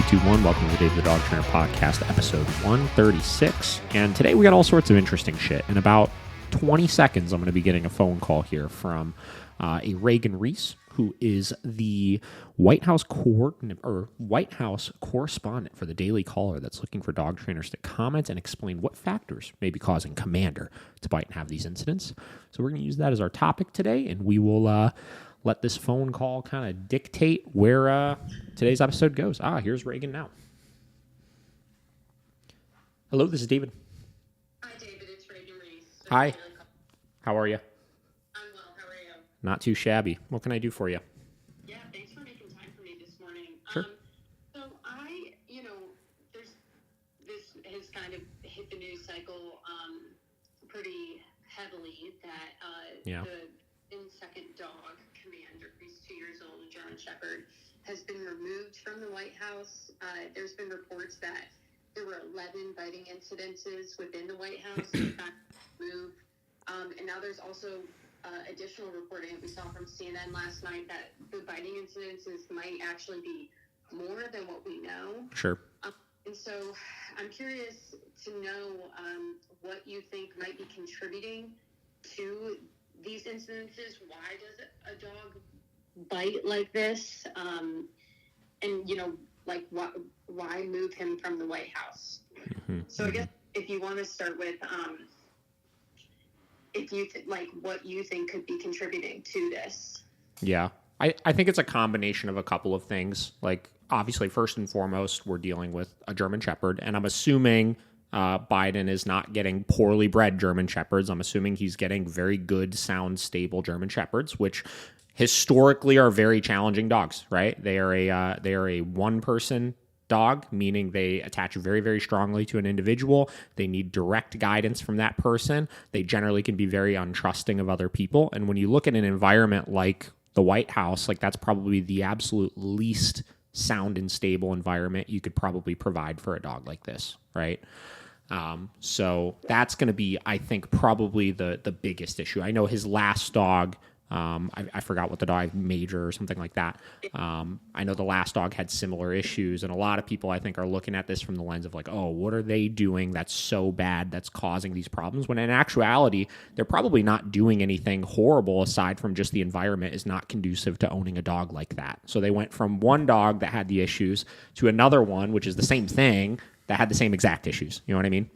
3, 2, 1. Welcome to the David the Dog Trainer Podcast, episode 136. And today we got all sorts of interesting shit. In about 20 seconds, I'm going to be getting a phone call here from a Reagan Reese, who is the White House correspondent for the Daily Caller that's looking for dog trainers to comment and explain what factors may be causing Commander to bite and have these incidents. So we're going to use that as our topic today, and we will let this phone call kind of dictate where today's episode goes. Here's Reagan now. Hello, this is David. Hi, David. It's Reagan Reese. Hi. How are you? I'm well. How are you? Not too shabby. What can I do for you? Yeah, thanks for making time for me this morning. Sure. So this has kind of hit the news cycle pretty heavily that the second dog, Commander, who's 2 years old, a German Shepherd, has been removed from the White House. There's been reports that there were 11 biting incidences within the White House. In fact, moved. And now there's also additional reporting that we saw from CNN last night that the biting incidences might actually be more than what we know. Sure. And so I'm curious to know what you think might be contributing to these incidences. Why does a dog bite like this? Why move him from the White House? Mm-hmm. So I guess if you want to start with what you think could be contributing to this. Yeah. I think it's a combination of a couple of things. Like, obviously, first and foremost, we're dealing with a German Shepherd, and I'm assuming Biden is not getting poorly bred German Shepherds. I'm assuming he's getting very good, sound, stable German Shepherds, which historically are very challenging dogs, right? They are a one-person dog, meaning they attach very, very strongly to an individual. They need direct guidance from that person. They generally can be very untrusting of other people. And when you look at an environment like the White House, like, that's probably the absolute least sound and stable environment you could probably provide for a dog like this, right? So that's going to be, I think, probably the biggest issue. I know his last dog, I forgot what the dog, Major or something like that. I know the last dog had similar issues, and a lot of people, I think, are looking at this from the lens of like, oh, what are they doing that's so bad that's causing these problems? When in actuality, they're probably not doing anything horrible aside from just the environment is not conducive to owning a dog like that. So they went from one dog that had the issues to another one, which is the same thing, that had the same exact issues. You know what I mean?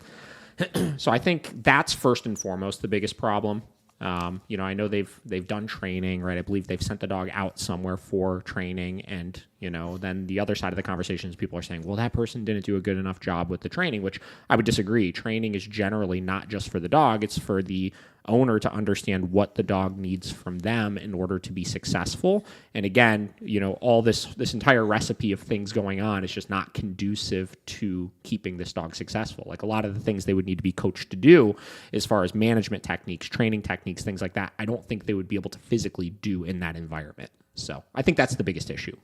So I think that's first and foremost the biggest problem. I know they've done training, right? I believe they've sent the dog out somewhere for training, and then the other side of the conversation is people are saying, well, that person didn't do a good enough job with the training, which I would disagree. Training is generally not just for the dog; it's for the owner to understand what the dog needs from them in order to be successful. And again, all this entire recipe of things going on is just not conducive to keeping this dog successful. Like, a lot of the things they would need to be coached to do as far as management techniques, training techniques, things like that, I don't think they would be able to physically do in that environment. So I think that's the biggest issue.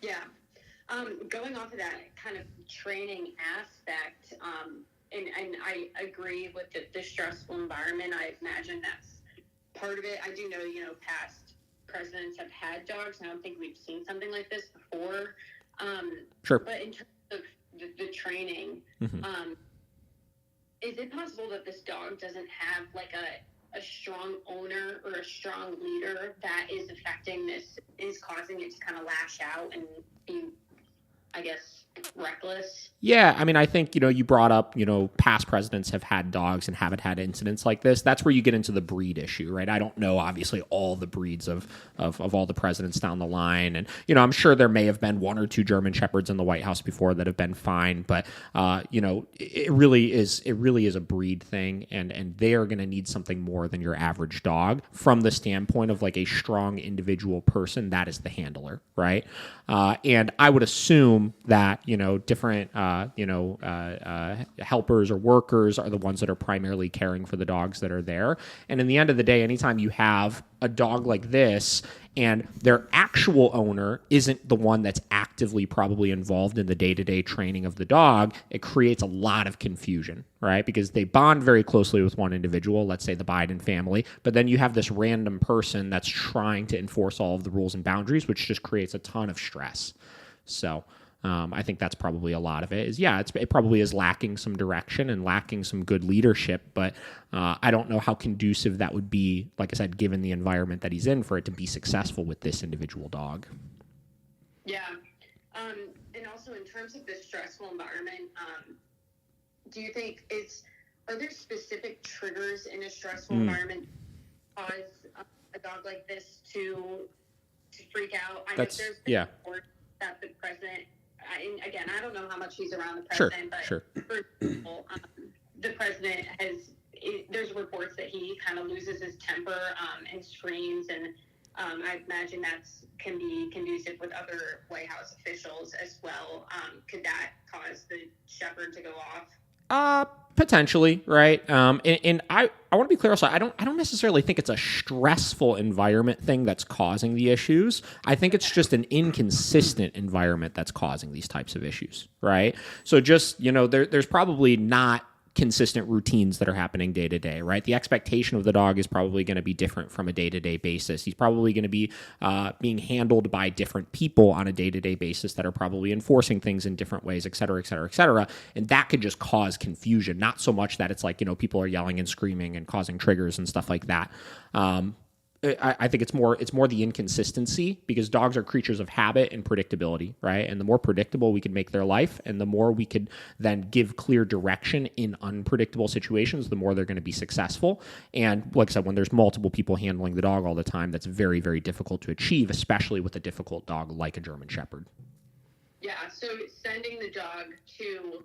Yeah. Going off of that kind of training aspect, and I agree with the stressful environment. I imagine that's part of it. I do know, past presidents have had dogs, and I don't think we've seen something like this before. Sure. But in terms of the training, Mm-hmm. Is it possible that this dog doesn't have like a strong owner or a strong leader that is affecting this, is causing it to kind of lash out and be, I guess, reckless? Yeah, I mean, I think, you brought up, past presidents have had dogs and haven't had incidents like this. That's where you get into the breed issue, right? I don't know, obviously, all the breeds of all the presidents down the line. And, I'm sure there may have been one or two German Shepherds in the White House before that have been fine. But, it really is a breed thing. And they are going to need something more than your average dog from the standpoint of like a strong individual person. That is the handler, right? And I would assume that, different helpers or workers are the ones that are primarily caring for the dogs that are there. And in the end of the day, anytime you have a dog like this and their actual owner isn't the one that's actively probably involved in the day-to-day training of the dog, it creates a lot of confusion, right? Because they bond very closely with one individual, let's say the Biden family, but then you have this random person that's trying to enforce all of the rules and boundaries, which just creates a ton of stress. So I think that's probably a lot of it. It probably is lacking some direction and lacking some good leadership, but I don't know how conducive that would be, like I said, given the environment that he's in, for it to be successful with this individual dog. Yeah. And also in terms of the stressful environment, do you think are there specific triggers in a stressful environment cause a dog like this to freak out? I know there's been reports that the president, and again, I don't know how much he's around the president, Sure. For example, the president there's reports that he kind of loses his temper and screams, and I imagine can be conducive with other White House officials as well. Could that cause the shepherd to go off? Potentially, right? And I want to be clear also, I don't necessarily think it's a stressful environment thing that's causing the issues. I think it's just an inconsistent environment that's causing these types of issues, right? So just, there's probably not consistent routines that are happening day to day, right? The expectation of the dog is probably going to be different from a day-to-day basis. He's probably going to be being handled by different people on a day-to-day basis that are probably enforcing things in different ways, et cetera, et cetera, et cetera. And that could just cause confusion, not so much that it's like, people are yelling and screaming and causing triggers and stuff like that. I think it's more the inconsistency, because dogs are creatures of habit and predictability, right? And the more predictable we can make their life, and the more we could then give clear direction in unpredictable situations, the more they're going to be successful. And like I said, when there's multiple people handling the dog all the time, that's very, very difficult to achieve, especially with a difficult dog like a German Shepherd. Yeah, so sending the dog to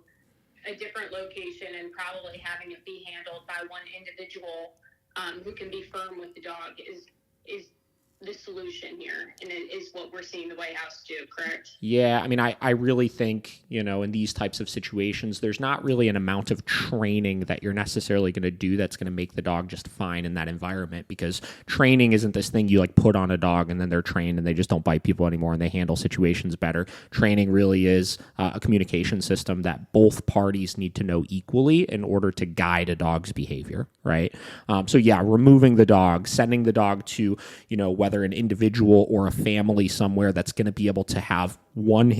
a different location and probably having it be handled by one individual who can be firm with the dog is the solution here, and it is what we're seeing the White House do, correct? Yeah, I mean, I really think, in these types of situations, there's not really an amount of training that you're necessarily going to do that's going to make the dog just fine in that environment, because training isn't this thing you put on a dog and then they're trained and they just don't bite people anymore and they handle situations better. Training really is a communication system that both parties need to know equally in order to guide a dog's behavior, right? So yeah, removing the dog, sending the dog to, whether an individual or a family somewhere that's going to be able to have one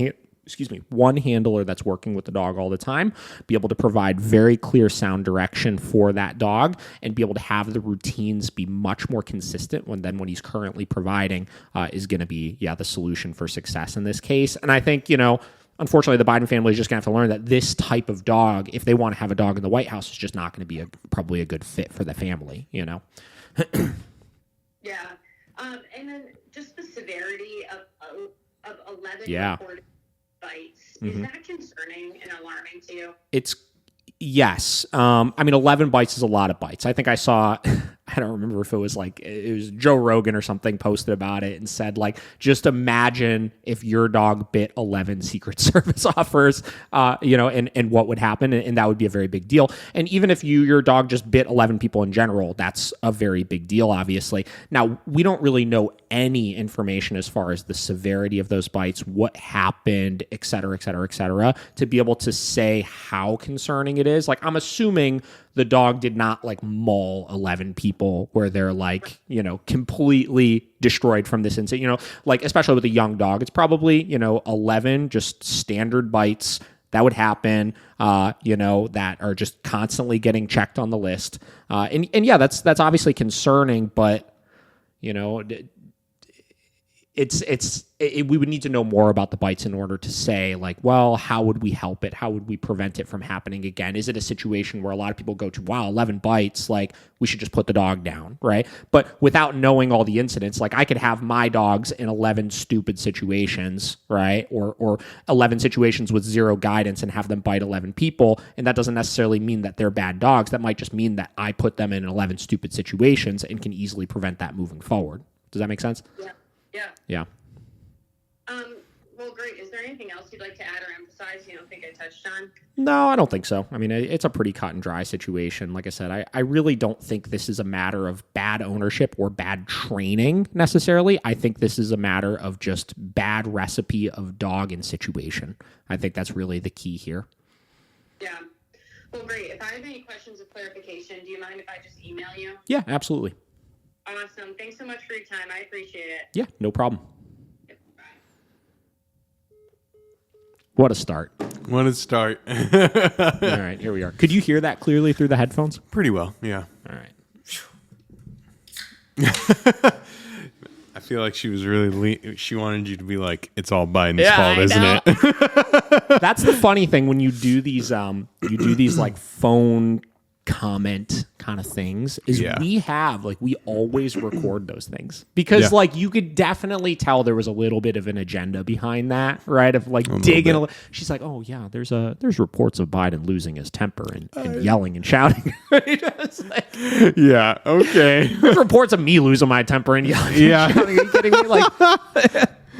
handler that's working with the dog all the time, be able to provide very clear sound direction for that dog, and be able to have the routines be much more consistent when he's currently providing is going to be, the solution for success in this case. And I think, unfortunately, the Biden family is just going to have to learn that this type of dog, if they want to have a dog in the White House, is just not going to be probably a good fit for the family, Yeah. And then just the severity of 11 reported bites. Is that concerning and alarming to you? Yes. 11 bites is a lot of bites. I think I saw, I don't remember if it was Joe Rogan or something posted about it and said, just imagine if your dog bit 11 Secret Service offers, and what would happen. And that would be a very big deal. And even if your dog just bit 11 people in general, that's a very big deal, obviously. Now, we don't really know any information as far as the severity of those bites, what happened, et cetera, et cetera, et cetera, to be able to say how concerning it is. I'm assuming the dog did not maul 11 people where they're completely destroyed from this incident, especially with a young dog. It's probably, 11 just standard bites that would happen, that are just constantly getting checked on the list. And yeah, that's obviously concerning, but, we would need to know more about the bites in order to say, how would we help it? How would we prevent it from happening again? Is it a situation where a lot of people go to, wow, 11 bites, we should just put the dog down, right? But without knowing all the incidents, I could have my dogs in 11 stupid situations, right? Or 11 situations with zero guidance and have them bite 11 people, and that doesn't necessarily mean that they're bad dogs. That might just mean that I put them in 11 stupid situations and can easily prevent that moving forward. Does that make sense? Yeah. Well, great. Is there anything else you'd like to add or emphasize you don't think I touched on? No, I don't think so. I mean, it's a pretty cut and dry situation. Like I said, I really don't think this is a matter of bad ownership or bad training necessarily. I think this is a matter of just bad recipe of dog and situation. I think that's really the key here. Yeah. Well, great. If I have any questions of clarification, do you mind if I just email you? Yeah, absolutely. Awesome. Thanks so much for your time. I appreciate it. Yeah, no problem. What a start. What a start. All right, here we are. Could you hear that clearly through the headphones? Pretty well, yeah. All right. I feel like she was really she wanted you to be like, it's all Biden's fault, isn't it? That's the funny thing when you do these like phone comment kind of things is we always record those things because like you could definitely tell there was a little bit of an agenda behind that, right? Of like digging she's like, oh yeah, there's reports of Biden losing his temper and yelling and shouting. Yeah, okay. There's reports of me losing my temper and yelling and shouting. Are you kidding me? Like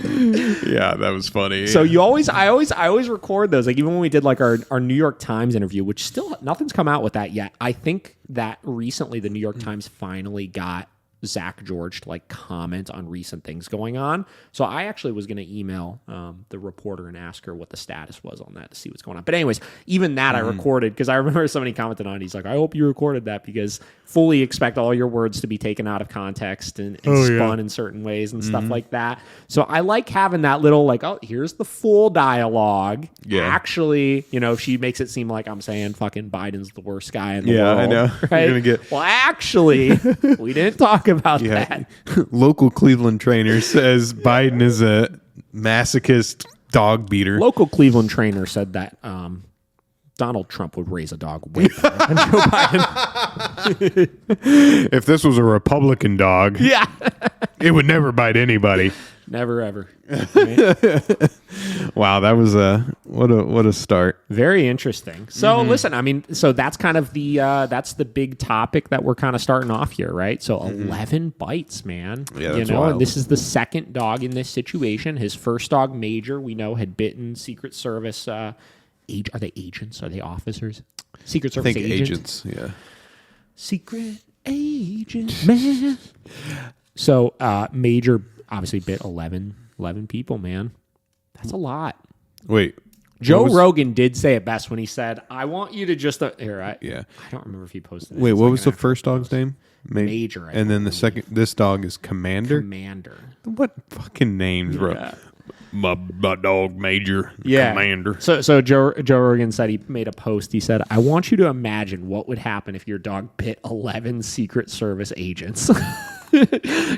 yeah, that was funny. So I always record those. Like even when we did like our New York Times interview, which still nothing's come out with that yet. I think that recently the New York Times finally got Zach George to like comment on recent things going on. So I actually was going to email the reporter and ask her what the status was on that to see what's going on. But anyways, even that I recorded because I remember somebody commented on it. He's like, I hope you recorded that because fully expect all your words to be taken out of context and spun in certain ways and stuff like that. So I like having that little like, oh, here's the full dialogue. Yeah. Actually, she makes it seem like I'm saying fucking Biden's the worst guy in the world. Yeah, I know. Right? You're gonna well, actually, we didn't talk about that. Local Cleveland trainer says Biden is a masochist dog beater. Local Cleveland trainer said that Donald Trump would raise a dog way better than Joe Biden. If this was a Republican dog, it would never bite anybody. Never ever. Right? Wow, that was what a start. Very interesting. So listen, I mean, so that's kind of that's the big topic that we're kind of starting off here, right? So 11 bites, man. Yeah, that's wild. And this is the second dog in this situation. His first dog, Major, we know had bitten Secret Service. Are they agents? Are they officers? Secret Service agents. Yeah. Secret agent, man. So Major obviously bit 11 people, man. That's a lot. Wait. Joe Rogan did say it best when he said, I want you to just... I don't remember if he posted it. Wait, what was the first dog's name? Major. And then the second... This dog is Commander? Commander. What fucking names, bro? Yeah. My dog Major, Commander. So Joe Rogan said he made a post. He said, I want you to imagine what would happen if your dog bit 11 Secret Service agents.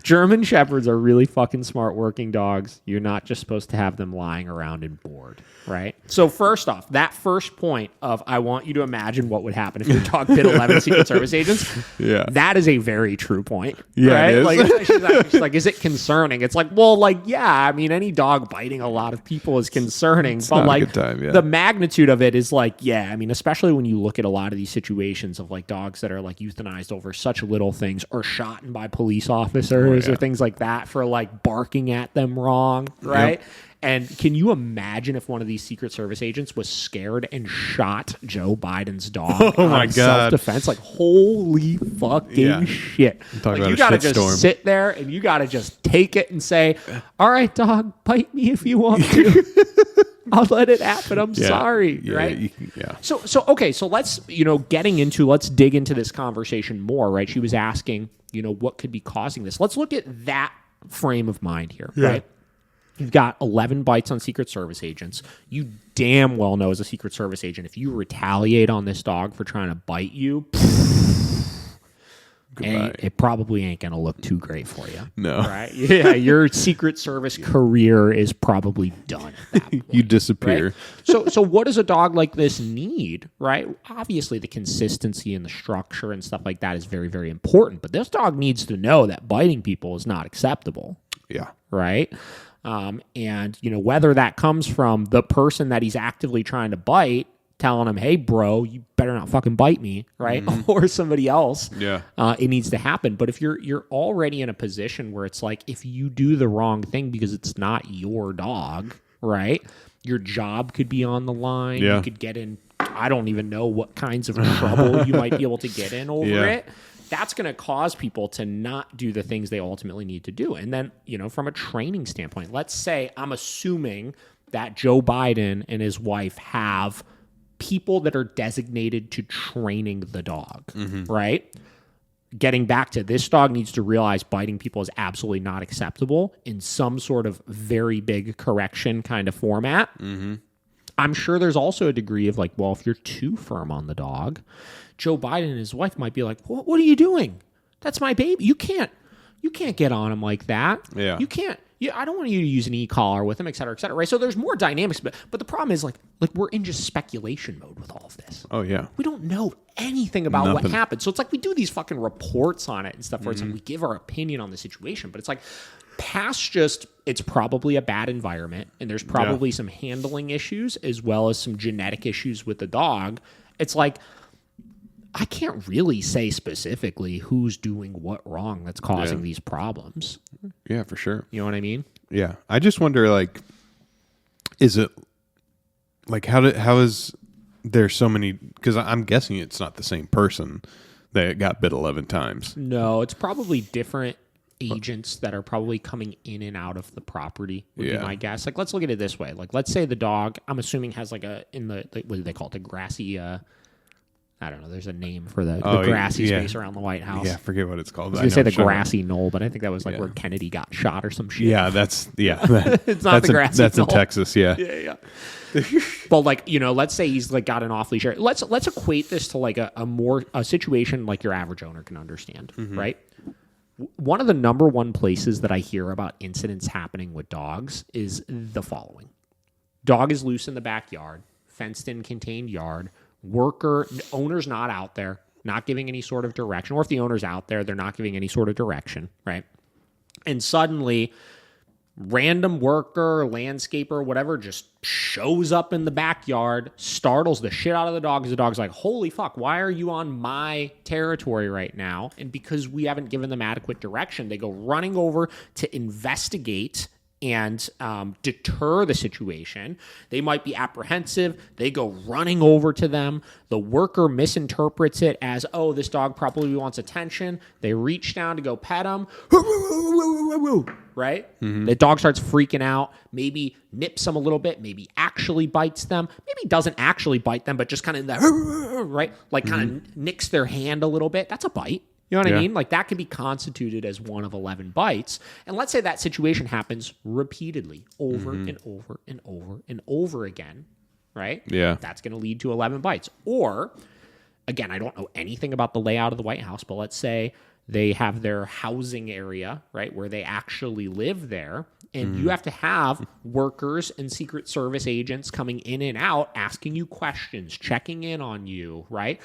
German Shepherds are really fucking smart working dogs. You're not just supposed to have them lying around and bored, right? So first off, that first point of I want you to imagine what would happen if your dog bit 11 Secret Service agents, that is a very true point, right? It is. Like, she's like, is it concerning? It's like, well, like, yeah, I mean, any dog biting a lot of people is concerning, it's but like a good time, the magnitude of it is like, yeah, I mean, especially when you look at a lot of these situations of like dogs that are like euthanized over such little things or shot by police officers or things like that for like barking at them wrong, right? Yep. And can you imagine if one of these Secret Service agents was scared and shot Joe Biden's dog self-defense? Like, holy fucking shit. Like, you got to just sit there and you got to just take it and say, all right, dog, bite me if you want to. I'll let it happen. I'm sorry, right? So okay, so let's, let's dig into this conversation more, right? She was asking, what could be causing this? Let's look at that frame of mind here, right? You've got 11 bites on Secret Service agents. You damn well know as a Secret Service agent, if you retaliate on this dog for trying to bite you, it probably ain't going to look too great for you. No. Right? Yeah, your Secret Service career is probably done at that point. You disappear. Right? So what does a dog like this need, right? Obviously, the consistency and the structure and stuff like that is very, very important. But this dog needs to know that biting people is not acceptable. Yeah. Right? And, whether that comes from the person that he's actively trying to bite, telling him, hey, bro, you better not fucking bite me, right? Or somebody else, it needs to happen. But if you're already in a position where it's like, if you do the wrong thing because it's not your dog, right? Your job could be on the line. You could get in, I don't even know what kinds of trouble you might be able to get in over it. That's going to cause people to not do the things they ultimately need to do. And then, from a training standpoint, let's say I'm assuming that Joe Biden and his wife have people that are designated to training the dog, right? Getting back to this dog needs to realize biting people is absolutely not acceptable in some sort of very big correction kind of format. I'm sure there's also a degree of like, well, if you're too firm on the dog, Joe Biden and his wife might be like, what are you doing? That's my baby. You can't get on him like that. Yeah. You can't. Yeah, I don't want you to use an e-collar with him, et cetera, right? So there's more dynamics, but the problem is like we're in just speculation mode with all of this. Oh, yeah. We don't know anything about what Nothing. happened. So it's like we do these fucking reports on it and stuff where it's like we give our opinion on the situation, but it's like past just it's probably a bad environment and there's probably some handling issues as well as some genetic issues with the dog. It's like I can't really say specifically who's doing what wrong that's causing these problems. Yeah, for sure. You know what I mean? Yeah. I just wonder, like, is it, like, how is there so many, because I'm guessing it's not the same person that got bit 11 times. No, it's probably different agents that are probably coming in and out of the property would be my guess. Like, let's look at it this way. Like, let's say the dog, I'm assuming has like what do they call it? The grassy, I don't know. There's a name for the grassy space around the White House. Yeah, I forget what it's called. I was going to say the grassy knoll, but I think that was like where Kennedy got shot or some shit. Yeah, it's not the grassy That's knoll. in Texas, yeah. Yeah. But like, let's say he's like got an off-leash area. Let's equate this to like a situation like your average owner can understand, right? One of the number one places that I hear about incidents happening with dogs is the following. Dog is loose in the backyard, fenced-in contained yard, owner's not out there, not giving any sort of direction. Or if the owner's out there, they're not giving any sort of direction, right? And suddenly, random worker, landscaper, whatever, just shows up in the backyard, startles the shit out of the dog, because the dog's like, holy fuck, why are you on my territory right now? And because we haven't given them adequate direction, they go running over to investigate and deter the situation. They might be apprehensive. They go running over to them. The worker misinterprets it as, oh, this dog probably wants attention. They reach down to go pet him. Right? The dog starts freaking out, maybe nips them a little bit, maybe actually bites them, maybe doesn't actually bite them, but just kind of right? Like kind of nicks their hand a little bit. That's a bite. You know what I mean? Like that could be constituted as one of 11 bites. And let's say that situation happens repeatedly over and over and over and over again, right? Yeah. That's going to lead to 11 bites. Or, again, I don't know anything about the layout of the White House, but let's say they have their housing area, right, where they actually live there. And you have to have workers and Secret Service agents coming in and out, asking you questions, checking in on you, right?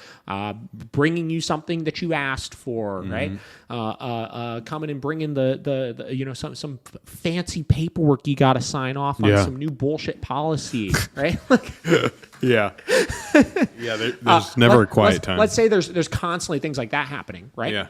Bringing you something that you asked for, right? Coming and bringing the some fancy paperwork you got to sign off on, some new bullshit policy, right? Yeah. There's never a quiet time. Let's say there's constantly things like that happening, right? Yeah.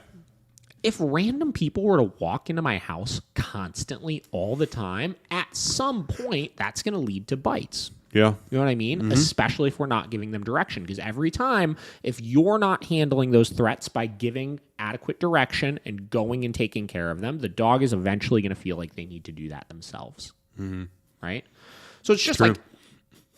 If random people were to walk into my house constantly all the time, at some point, that's going to lead to bites. Yeah. You know what I mean? Especially if we're not giving them direction. Because every time, if you're not handling those threats by giving adequate direction and going and taking care of them, the dog is eventually going to feel like they need to do that themselves. Right? So it's just like,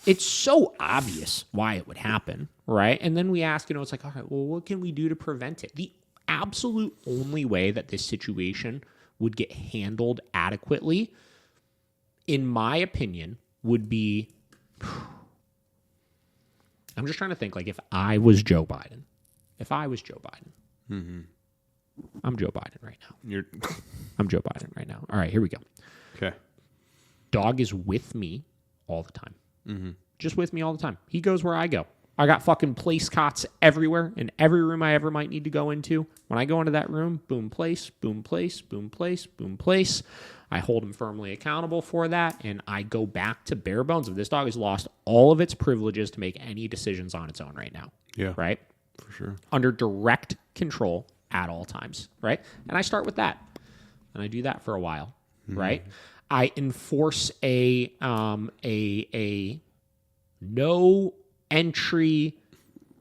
it's so obvious why it would happen, right? And then we ask, it's like, all right, well, what can we do to prevent it? The absolute only way that this situation would get handled adequately, in my opinion, would be, I'm just trying to think, like, if I was Joe Biden. I'm Joe Biden right now. I'm Joe Biden right now. All right, here we go. Okay. Dog is with me all the time. Just with me all the time. He goes where I go. I got fucking place cots everywhere in every room I ever might need to go into. When I go into that room, boom, place, boom, place, boom, place, boom, place. I hold him firmly accountable for that, and I go back to bare bones. If this dog has lost all of its privileges to make any decisions on its own right now. Yeah. Right? For sure. Under direct control at all times. Right? And I start with that. And I do that for a while. Right? I enforce a no entry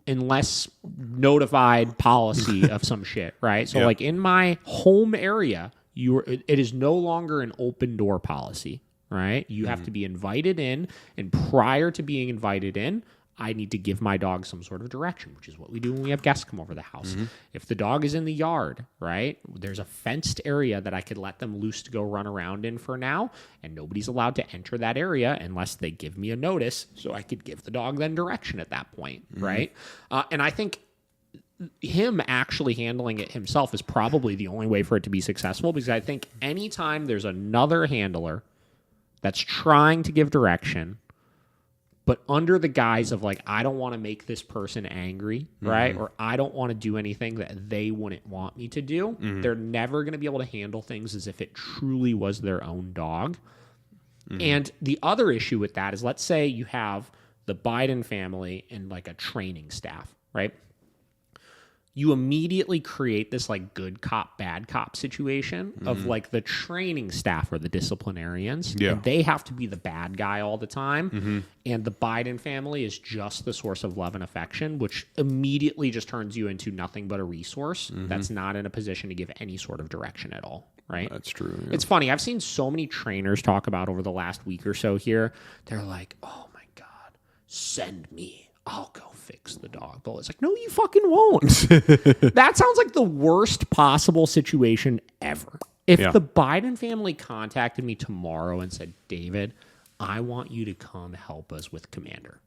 unless notified policy of some shit, right? So like in my home area, it is no longer an open door policy, right? You have to be invited in, and prior to being invited in, I need to give my dog some sort of direction, which is what we do when we have guests come over the house. If the dog is in the yard, right, there's a fenced area that I could let them loose to go run around in for now, and nobody's allowed to enter that area unless they give me a notice, so I could give the dog then direction at that point, right? And I think him actually handling it himself is probably the only way for it to be successful, because I think anytime there's another handler that's trying to give direction, but under the guise of like, I don't want to make this person angry, right? Or I don't want to do anything that they wouldn't want me to do. They're never going to be able to handle things as if it truly was their own dog. And the other issue with that is, let's say you have the Biden family and like a training staff, right? You immediately create this like good cop, bad cop situation of like the training staff or the disciplinarians. Yeah. And they have to be the bad guy all the time. And the Biden family is just the source of love and affection, which immediately just turns you into nothing but a resource that's not in a position to give any sort of direction at all. Right? That's true. Yeah. It's funny. I've seen so many trainers talk about over the last week or so here. They're like, oh my God, send me. I'll go fix the dog. But it's like, no, you fucking won't. That sounds like the worst possible situation ever. If the Biden family contacted me tomorrow and said, David, I want you to come help us with Commander.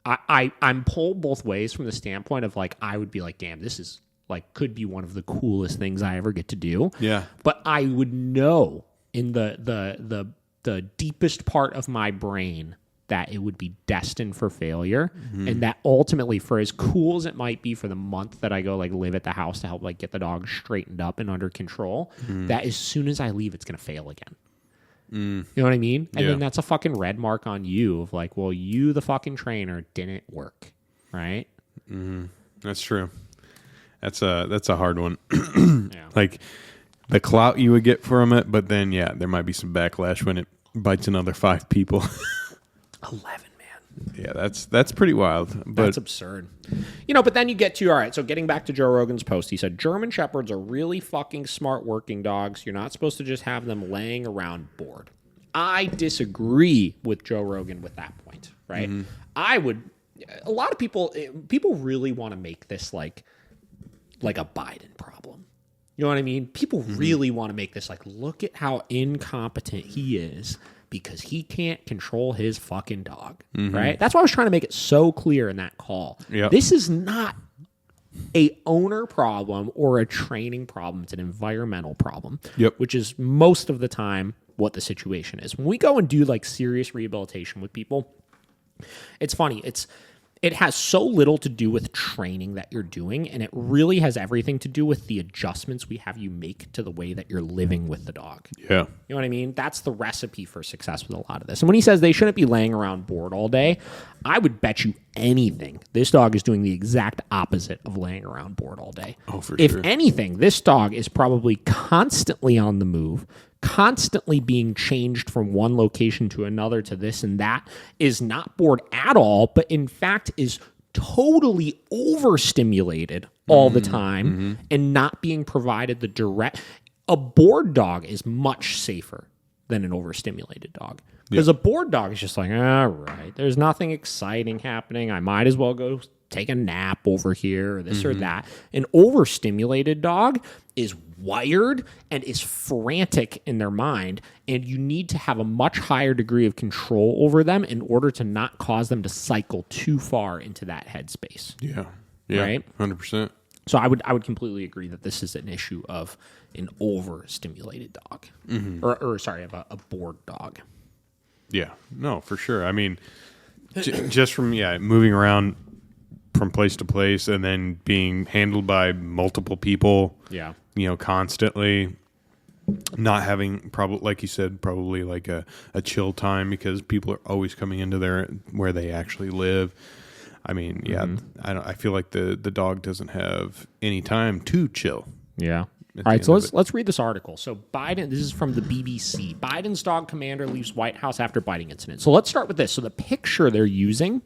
I'm pulled both ways from the standpoint of like, I would be like, damn, this is like, could be one of the coolest things I ever get to do. Yeah. But I would know in the deepest part of my brain that it would be destined for failure, and that ultimately, for as cool as it might be for the month that I go like live at the house to help like get the dog straightened up and under control, that as soon as I leave, it's going to fail again. You know what I mean? And then that's a fucking red mark on you of like, well, you, the fucking trainer, didn't work, right? That's true. That's a hard one. Yeah. Like the clout you would get from it, but then there might be some backlash when it bites another 5 people. 11, man. Yeah, that's pretty wild. But That's absurd. You know, but then you get to, all right, so getting back to Joe Rogan's post, he said, German Shepherds are really fucking smart working dogs. You're not supposed to just have them laying around bored. I disagree with Joe Rogan with that point, right? A lot of people really want to make this like a Biden problem. You know what I mean? People really want to make this like, look at how incompetent he is because he can't control his fucking dog, right? That's why I was trying to make it so clear in that call. Yep. This is not a owner problem or a training problem. It's an environmental problem, which is most of the time what the situation is. When we go and do like serious rehabilitation with people, it's funny. It has so little to do with training that you're doing, and it really has everything to do with the adjustments we have you make to the way that you're living with the dog. yeah, You know what I mean? That's the recipe for success with a lot of this. And when he says they shouldn't be laying around bored all day, I would bet you anything this dog is doing the exact opposite of laying around bored all day. Oh, for If sure. anything, this dog is probably constantly on the move, constantly being changed from one location to another to this and that, is not bored at all, but in fact is totally overstimulated all the time and not being provided the direct. A bored dog is much safer than an overstimulated dog. Because a bored dog is just like, all right, there's nothing exciting happening. I might as well go take a nap over here or this or that. An overstimulated dog is wired and is frantic in their mind, and you need to have a much higher degree of control over them in order to not cause them to cycle too far into that headspace. yeah, Right? 100%. So I would completely agree that this is an issue of an overstimulated dog, or sorry, of a bored dog. Yeah, no, for sure. I mean, just from moving around from place to place and then being handled by multiple people, constantly, not having like you said, probably like a chill time because people are always coming into where they actually live. I mean, I feel like the dog doesn't have any time to chill. Yeah. All right, so let's read this article. So Biden, this is from the BBC. Biden's dog Commander leaves White House after biting incident. So let's start with this. So the picture they're using,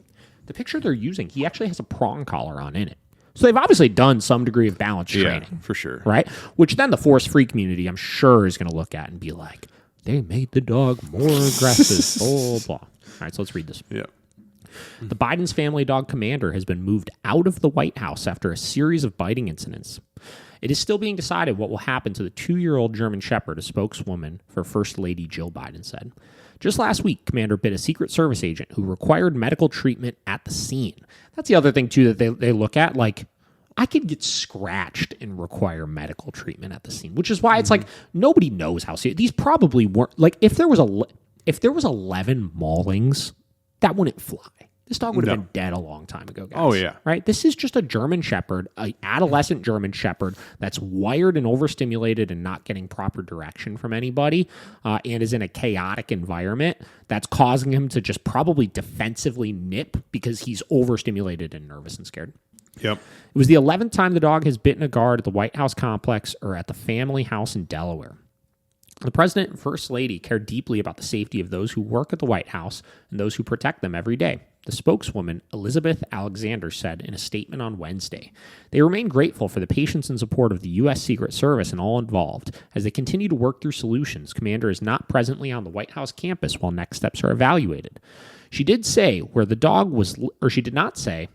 he actually has a prong collar on in it. So they've obviously done some degree of balance training. For sure. Right? Which then the force free community, I'm sure, is going to look at and be like, They made the dog more aggressive. Blah, blah. All right, so let's read this. Yeah. The Biden's family dog Commander has been moved out of the White House after a series of biting incidents. It is still being decided what will happen to the 2-year-old German Shepherd, a spokeswoman for First Lady Jill Biden said. Just last week, Commander bit a Secret Service agent who required medical treatment at the scene. That's the other thing, too, that they look at. Like, I could get scratched and require medical treatment at the scene, which is why it's like nobody knows how serious. These probably weren't. Like, if there was 11 maulings, that wouldn't fly. This dog would have been dead a long time ago, guys. Oh, yeah. Right? This is just a German Shepherd, an adolescent German Shepherd that's wired and overstimulated and not getting proper direction from anybody and is in a chaotic environment that's causing him to just probably defensively nip because he's overstimulated and nervous and scared. Yep. It was the 11th time the dog has bitten a guard at the White House complex or at the family house in Delaware. The President and First Lady care deeply about the safety of those who work at the White House and those who protect them every day. The spokeswoman, Elizabeth Alexander, said in a statement on Wednesday, they remain grateful for the patience and support of the U.S. Secret Service and all involved. As they continue to work through solutions, Commander is not presently on the White House campus while next steps are evaluated. She did say where the dog was, or she did not say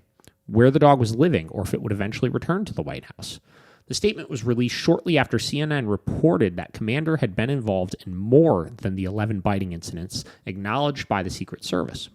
where the dog was living or if it would eventually return to the White House. The statement was released shortly after CNN reported that Commander had been involved in more than the 11 biting incidents acknowledged by the Secret Service.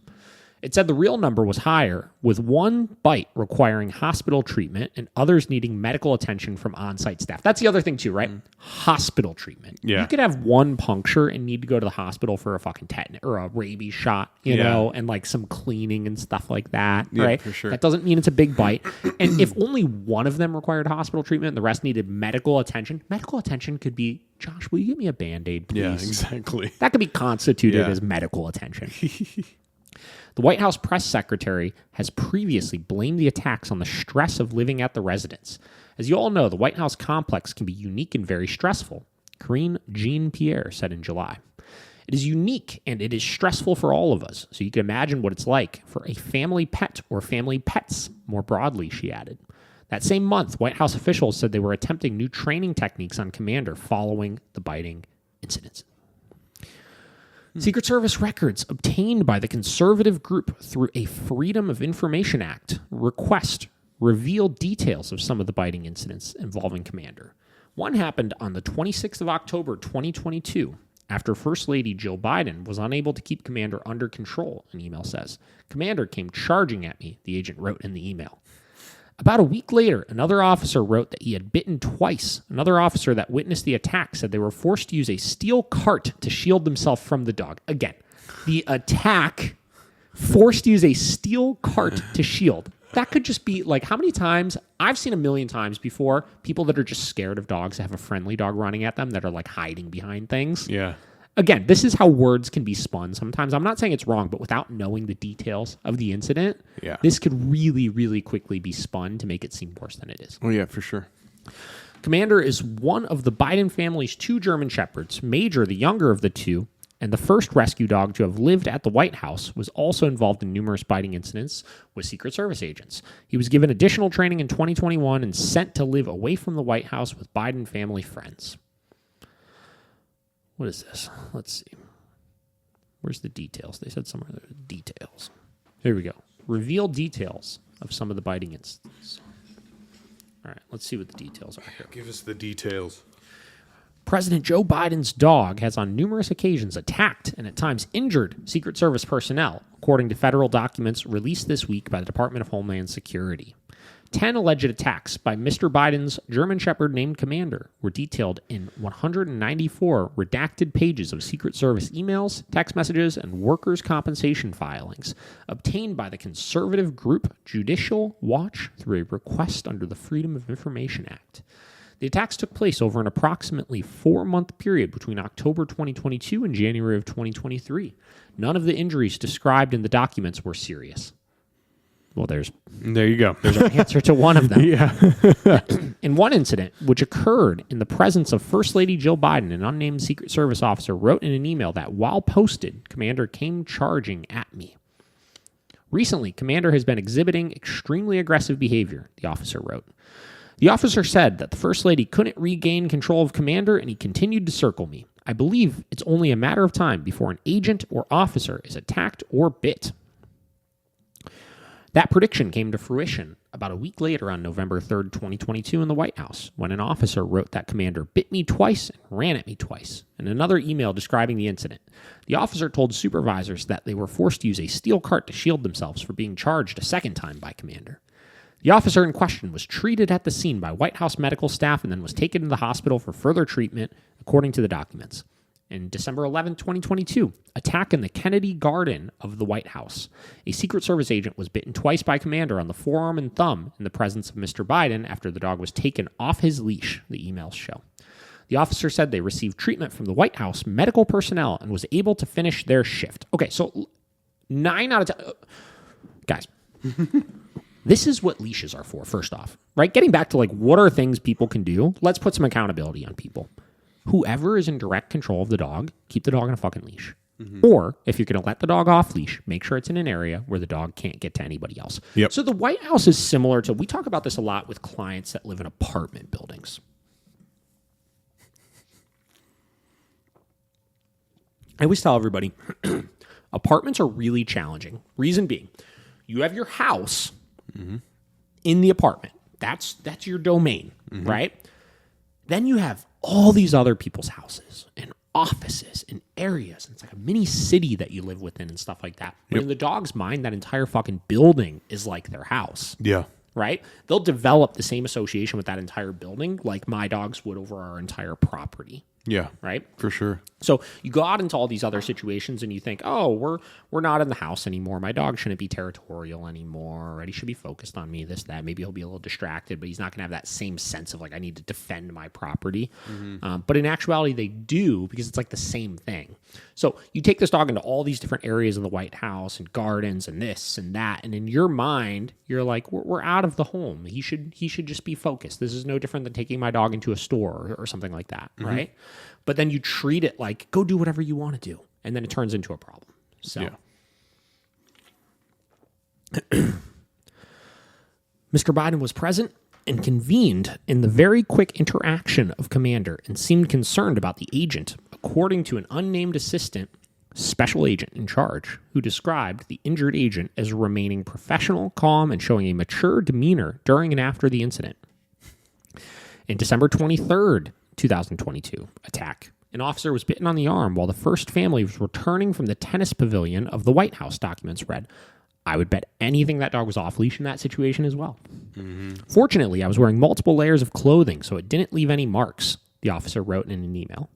It said the real number was higher, with one bite requiring hospital treatment and others needing medical attention from on-site staff. That's the other thing too, right? Hospital treatment. Yeah. You could have one puncture and need to go to the hospital for a fucking tetanus or a rabies shot, you know, and like some cleaning and stuff like that, right? For sure. That doesn't mean it's a big bite. And if only one of them required hospital treatment and the rest needed medical attention could be, Josh, will you give me a Band-Aid, please? Yeah, exactly. That could be constituted as medical attention. The White House press secretary has previously blamed the attacks on the stress of living at the residence. As you all know, the White House complex can be unique and very stressful, Karine Jean-Pierre said in July. It is unique and it is stressful for all of us, so you can imagine what it's like for a family pet or family pets more broadly, she added. That same month, White House officials said they were attempting new training techniques on Commander following the biting incidents. Secret Service records obtained by the conservative group through a Freedom of Information Act request reveal details of some of the biting incidents involving Commander. One happened on the 26th of October, 2022, after First Lady Jill Biden was unable to keep Commander under control, an email says. Commander came charging at me, the agent wrote in the email. About a week later, another officer wrote that he had bitten twice. Another officer that witnessed the attack said they were forced to use a steel cart to shield themselves from the dog. Again, the attack forced to use a steel cart to shield. That could just be like, how many times, I've seen a million times before, people that are just scared of dogs have a friendly dog running at them that are like hiding behind things. Yeah. Again, this is how words can be spun sometimes. I'm not saying it's wrong, but without knowing the details of the incident, this could really, really quickly be spun to make it seem worse than it is. Oh, yeah, for sure. Commander is one of the Biden family's 2 German Shepherds. Major, the younger of the 2, and the first rescue dog to have lived at the White House, was also involved in numerous biting incidents with Secret Service agents. He was given additional training in 2021 and sent to live away from the White House with Biden family friends. What is this? Let's see. Where's the details? They said somewhere there. Details. Here we go. Reveal details of some of the biting incidents. All right, let's see what the details are here. Give us the details. President Joe Biden's dog has on numerous occasions attacked and at times injured Secret Service personnel, according to federal documents released this week by the Department of Homeland Security. 10 alleged attacks by Mr. Biden's German Shepherd named Commander were detailed in 194 redacted pages of Secret Service emails, text messages, and workers' compensation filings obtained by the conservative group Judicial Watch through a request under the Freedom of Information Act. The attacks took place over an approximately 4-month period between October 2022 and January of 2023. None of the injuries described in the documents were serious. Well, there you go. There's an answer to one of them. Yeah. In one incident, which occurred in the presence of First Lady Jill Biden, an unnamed Secret Service officer wrote in an email that while posted, Commander came charging at me. Recently, Commander has been exhibiting extremely aggressive behavior, the officer wrote. The officer said that the First Lady couldn't regain control of Commander and he continued to circle me. I believe it's only a matter of time before an agent or officer is attacked or bit. That prediction came to fruition about a week later on November 3rd, 2022 in the White House, when an officer wrote that Commander bit me twice and ran at me twice, in another email describing the incident. The officer told supervisors that they were forced to use a steel cart to shield themselves for being charged a second time by Commander. The officer in question was treated at the scene by White House medical staff and then was taken to the hospital for further treatment, according to the documents. In December 11, 2022, attack in the Kennedy Garden of the White House. A Secret Service agent was bitten twice by Commander on the forearm and thumb in the presence of Mr. Biden after the dog was taken off his leash, the emails show. The officer said they received treatment from the White House medical personnel and was able to finish their shift. Okay, so 9 out of 10... Guys, this is what leashes are for, first off. Right? Getting back to, like, what are things people can do? Let's put some accountability on people. Whoever is in direct control of the dog, keep the dog on a fucking leash. Mm-hmm. Or if you're going to let the dog off leash, make sure it's in an area where the dog can't get to anybody else. Yep. So the White House is similar to, we talk about this a lot with clients that live in apartment buildings. I always tell everybody, apartments are really challenging. Reason being, you have your house in the apartment. That's your domain, right? Then you have all these other people's houses and offices and areas. And it's like a mini city that you live within and stuff like that. But in the dog's mind, that entire fucking building is like their house. Yeah. Right? They'll develop the same association with that entire building like my dogs would over our entire property. Yeah. Right? For sure. So you go out into all these other situations and you think, oh, we're not in the house anymore. My dog shouldn't be territorial anymore. Right? He should be focused on me, this, that. Maybe he'll be a little distracted, but he's not going to have that same sense of like, I need to defend my property. But in actuality, they do, because it's like the same thing. So you take this dog into all these different areas of the White House and gardens and this and that. And in your mind, you're like, we're out of the home. He should just be focused. This is no different than taking my dog into a store or something like that. Right? But then you treat it like, go do whatever you want to do. And then it turns into a problem. So, Mr. Biden was present and convened in the very quick interaction of Commander and seemed concerned about the agent, according to an unnamed assistant special agent in charge, who described the injured agent as remaining professional, calm, and showing a mature demeanor during and after the incident. In December 23rd, 2022 attack, an officer was bitten on the arm while the first family was returning from the tennis pavilion of the White House, documents read. I would bet anything that dog was off leash in that situation as well. Fortunately, I was wearing multiple layers of clothing, so it didn't leave any marks, the officer wrote in an email.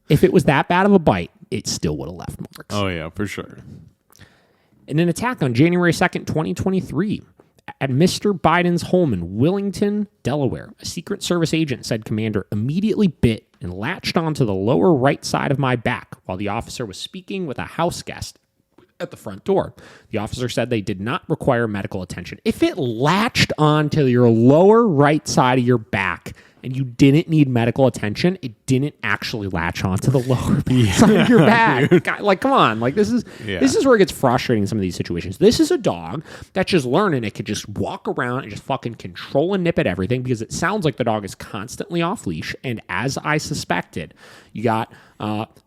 If it was that bad of a bite, it still would have left marks. Oh, yeah, for sure. In an attack on January 2nd, 2023, at Mr. Biden's home in Willington, Delaware, a Secret Service agent said Commander immediately bit and latched onto the lower right side of my back while the officer was speaking with a house guest at the front door. The officer said they did not require medical attention. If it latched onto your lower right side of your back and you didn't need medical attention, it didn't actually latch onto the lower side of your back. God, like, come on. Like, this is where it gets frustrating in some of these situations. This is a dog that's just learning it could just walk around and just fucking control and nip at everything, because it sounds like the dog is constantly off leash. And as I suspected, you got owners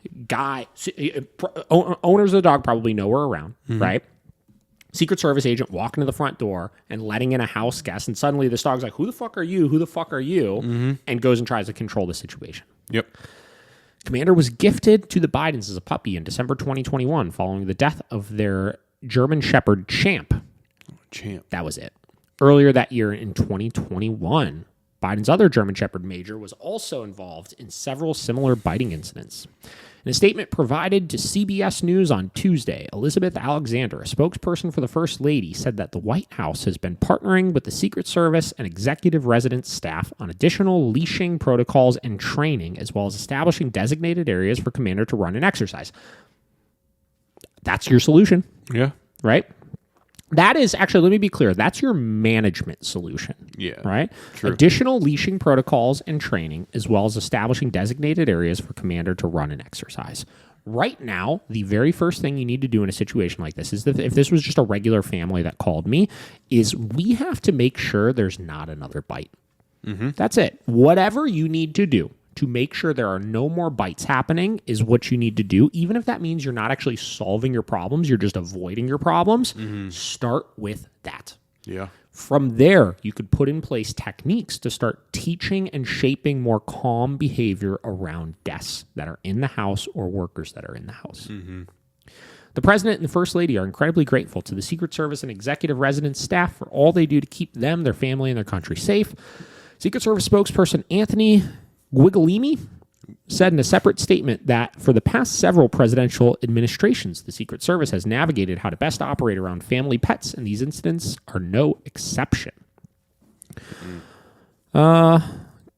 of the dog probably know we're around, right? Secret Service agent walking to the front door and letting in a house guest, and suddenly this dog's like, who the fuck are you? Who the fuck are you? And goes and tries to control the situation. Yep. Commander was gifted to the Bidens as a puppy in December 2021 following the death of their German Shepherd, Champ. That was it. Earlier that year in 2021, Biden's other German Shepherd, Major, was also involved in several similar biting incidents. In a statement provided to CBS News on Tuesday, Elizabeth Alexander, a spokesperson for the First Lady, said that the White House has been partnering with the Secret Service and executive residence staff on additional leashing protocols and training, as well as establishing designated areas for Commander to run and exercise. That's your solution. Yeah. Right? That is, actually, let me be clear, that's your management solution. Yeah. Right? True. Additional leashing protocols and training, as well as establishing designated areas for Commander to run and exercise. Right now, the very first thing you need to do in a situation like this is that if this was just a regular family that called me, is we have to make sure there's not another bite. That's it. Whatever you need to do to make sure there are no more bites happening is what you need to do. Even if that means you're not actually solving your problems, you're just avoiding your problems, start with that. Yeah. From there, you could put in place techniques to start teaching and shaping more calm behavior around guests that are in the house or workers that are in the house. The President and the First Lady are incredibly grateful to the Secret Service and executive residence staff for all they do to keep them, their family, and their country safe. Secret Service spokesperson Anthony Guiglielmi said in a separate statement that for the past several presidential administrations, the Secret Service has navigated how to best operate around family pets, and these incidents are no exception.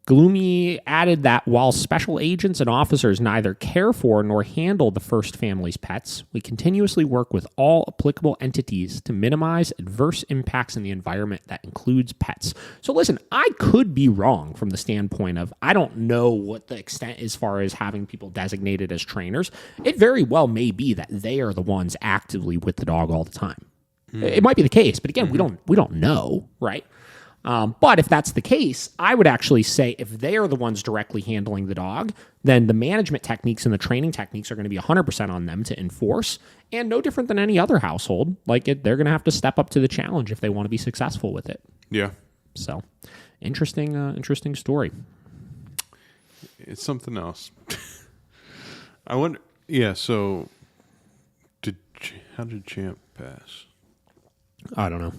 Gloomy added that while special agents and officers neither care for nor handle the first family's pets, we continuously work with all applicable entities to minimize adverse impacts in the environment that includes pets. So listen, I could be wrong from the standpoint of I don't know what the extent as far as having people designated as trainers. It very well may be that they are the ones actively with the dog all the time. It might be the case, but again, we don't know, right? But if that's the case, I would actually say if they are the ones directly handling the dog, then the management techniques and the training techniques are going to be 100% on them to enforce, and no different than any other household. They're going to have to step up to the challenge if they want to be successful with it. Yeah. So, interesting story. It's something else. I wonder. Yeah. So, how did Champ pass? I don't know.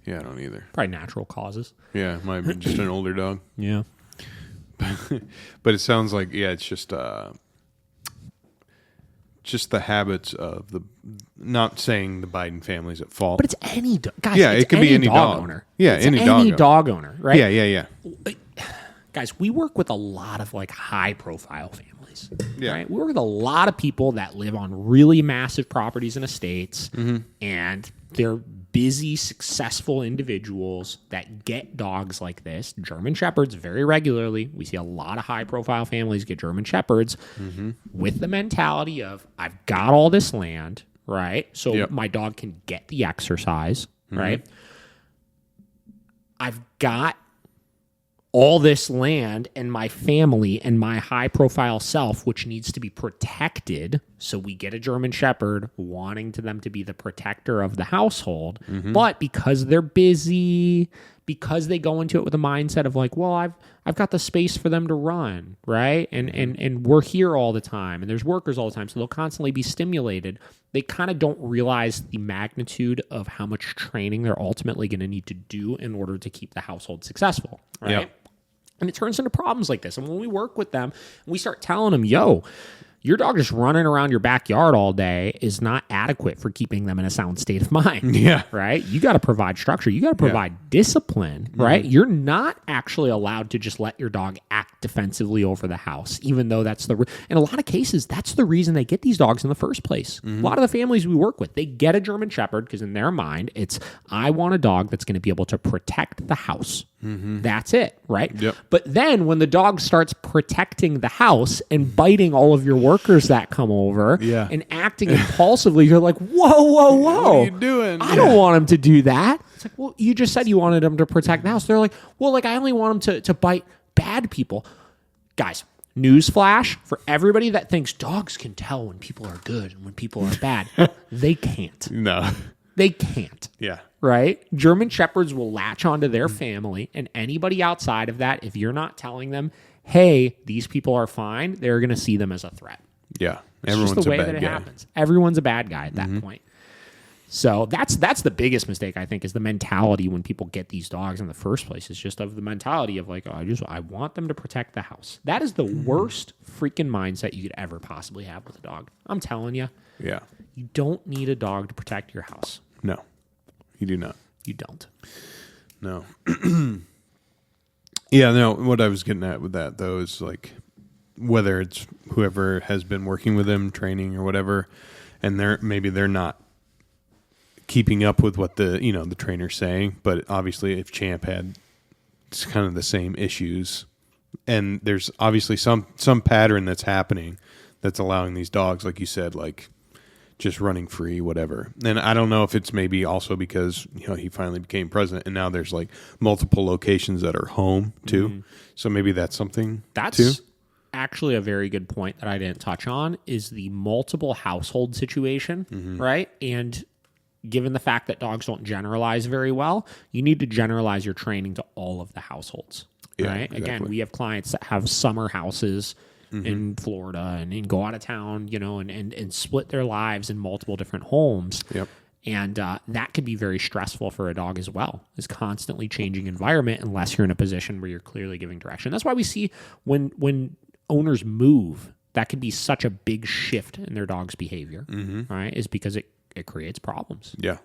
Yeah, I don't either. Probably natural causes. Yeah, it might have been just an older dog. Yeah. But it sounds like, it's just the habits of the, not saying the Biden family's at fault. But it's any dog. Guys, yeah, it could be any dog owner. Yeah, it's any dog owner, right? Yeah. Guys, we work with a lot of high-profile families. Yeah. Right? We work with a lot of people that live on really massive properties and estates, and they're busy, successful individuals that get dogs like this, German Shepherds, very regularly. We see a lot of high-profile families get German Shepherds with the mentality of, I've got all this land, right? So my dog can get the exercise, right? I've got all this land and my family and my high-profile self, which needs to be protected. So we get a German Shepherd wanting them to be the protector of the household. But because they're busy, because they go into it with a mindset of I've got the space for them to run, right? And we're here all the time, and there's workers all the time, so they'll constantly be stimulated. They kind of don't realize the magnitude of how much training they're ultimately going to need to do in order to keep the household successful, right? Yep. And it turns into problems like this. And when we work with them, we start telling them, your dog just running around your backyard all day is not adequate for keeping them in a sound state of mind. Yeah. Right? You got to provide structure. You got to provide discipline, right? You're not actually allowed to just let your dog act defensively over the house, even though that's in a lot of cases, that's the reason they get these dogs in the first place. A lot of the families we work with, they get a German Shepherd because in their mind, it's, I want a dog that's going to be able to protect the house. That's it, right? Yep. But then when the dog starts protecting the house and biting all of your workers that come over and acting impulsively, you're like, whoa. What are you doing? I don't want him to do that. It's like, well, you just said you wanted him to protect the house. They're like, well, I only want him to bite bad people. Guys, newsflash for everybody that thinks dogs can tell when people are good and when people are bad. They can't. No. They can't. Yeah. Right? German Shepherds will latch onto their family, and anybody outside of that, if you're not telling them, hey, these people are fine, they're going to see them as a threat. Yeah. It's just the way that it happens. Everyone's a bad guy at that point. So that's the biggest mistake, I think, is the mentality when people get these dogs in the first place. It's just of the mentality of I want them to protect the house. That is the worst freaking mindset you could ever possibly have with a dog. I'm telling you. Yeah. You don't need a dog to protect your house. No. You do not. You don't. No. Yeah, no, what I was getting at with that, though, is whether it's whoever has been working with them, training or whatever, and they're not keeping up with what the trainer's saying, but obviously if Champ had it's kind of the same issues, and there's obviously some pattern that's happening that's allowing these dogs, like you said, just running free, whatever. And I don't know if it's maybe also because, he finally became president and now there's multiple locations that are home too. So maybe that's something too. actually a very good point that I didn't touch on is the multiple household situation, right? And given the fact that dogs don't generalize very well, you need to generalize your training to all of the households, right? Exactly. Again, we have clients that have summer houses in Florida and go out of town, and split their lives in multiple different homes. Yep. And that could be very stressful for a dog as well, is constantly changing environment unless you're in a position where you're clearly giving direction. That's why we see when owners move, that could be such a big shift in their dog's behavior, right? Is because it creates problems. Yeah.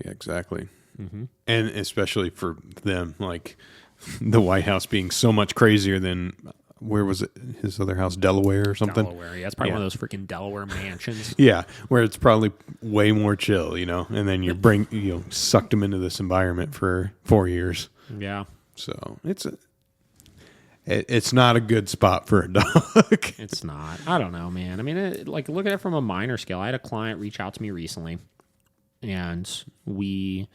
Yeah, exactly. And especially for them, like the White House being so much crazier than... Where was it? His other house, Delaware or something? Delaware, yeah. It's probably one of those freaking Delaware mansions. Yeah, where it's probably way more chill, And then you sucked him into this environment for 4 years. Yeah. So it's not a good spot for a dog. It's not. I don't know, man. I mean, look at it from a minor scale. I had a client reach out to me recently, and we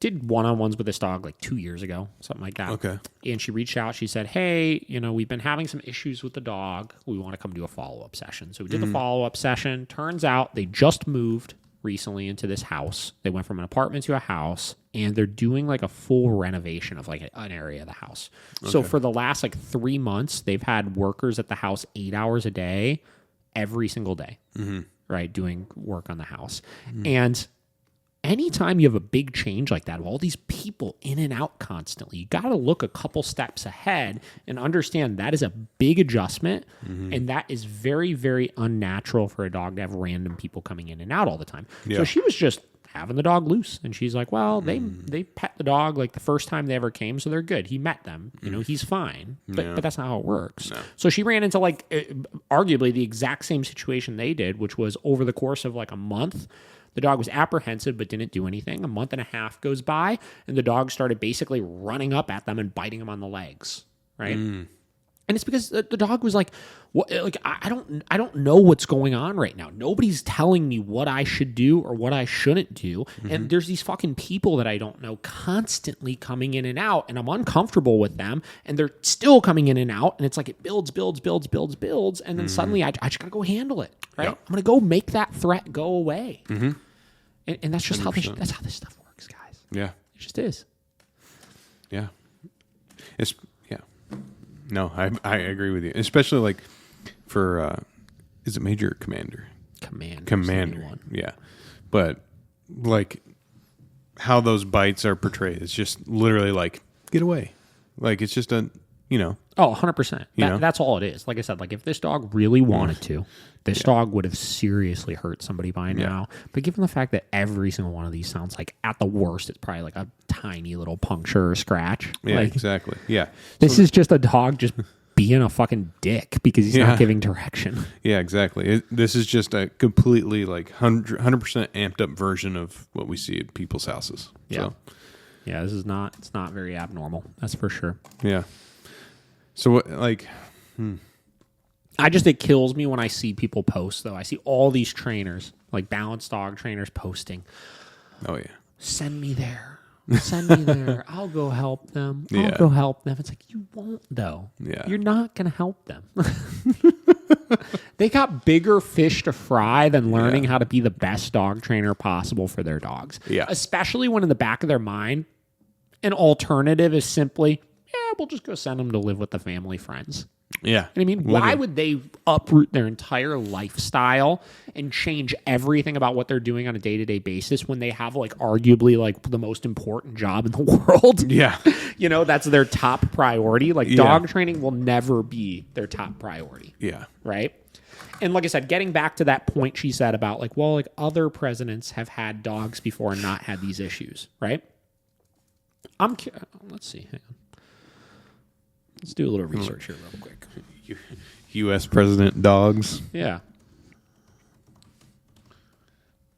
did one-on-ones with this dog 2 years ago, something like that. Okay. And she reached out. She said, hey, we've been having some issues with the dog. We want to come do a follow-up session. So we did the follow-up session. Turns out they just moved recently into this house. They went from an apartment to a house, and they're doing a full renovation of an area of the house. Okay. So for the last 3 months, they've had workers at the house 8 hours a day, every single day, right, doing work on the house. And anytime you have a big change like that, of all these people in and out constantly, you got to look a couple steps ahead and understand that is a big adjustment, and that is very, very unnatural for a dog to have random people coming in and out all the time. Yeah. So she was just having the dog loose, and she's like, well, they pet the dog the first time they ever came, so they're good. He met them. He's fine. But that's not how it works. No. So she ran into arguably the exact same situation they did, which was over the course of a month, the dog was apprehensive but didn't do anything. A month and a half goes by, and the dog started basically running up at them and biting them on the legs, right? And it's because the dog was like, "What? I don't know what's going on right now. Nobody's telling me what I should do or what I shouldn't do." And there's these fucking people that I don't know constantly coming in and out, and I'm uncomfortable with them, and they're still coming in and out, and it's it builds, and then suddenly I just gotta go handle it, right? Yep. I'm gonna go make that threat go away. And that's just how this stuff works, guys. Yeah. It just is. Yeah. No, I agree with you. Especially for, is it Major or Commander? Commander. Yeah. But how those bites are portrayed, it's just literally get away. It's just a, Oh, 100%. That's all it is. Like I said, if this dog really wanted to, this dog would have seriously hurt somebody by now. But given the fact that every single one of these sounds at the worst, it's probably a tiny little puncture or scratch. Yeah, exactly. Yeah. This is just a dog just being a fucking dick because he's not giving direction. Yeah, exactly. This is just a completely 100% amped up version of what we see at people's houses. Yeah. So. Yeah, it's not very abnormal. That's for sure. Yeah. So what, it kills me when I see people post, though. I see all these trainers, balanced dog trainers posting. Oh, yeah. Send me there. I'll go help them. I'll go help them. It's you won't, though. Yeah. You're not going to help them. They got bigger fish to fry than learning how to be the best dog trainer possible for their dogs. Yeah. Especially when in the back of their mind, an alternative is simply, we'll just go send them to live with the family friends. Yeah. I mean, why would they uproot their entire lifestyle and change everything about what they're doing on a day-to-day basis when they have arguably the most important job in the world? Yeah. That's their top priority. Dog training will never be their top priority. Yeah. Right? And like I said, getting back to that point she said about other presidents have had dogs before and not had these issues, right? Let's see. Hang on. Let's do a little research here real quick. U.S. President dogs. Yeah.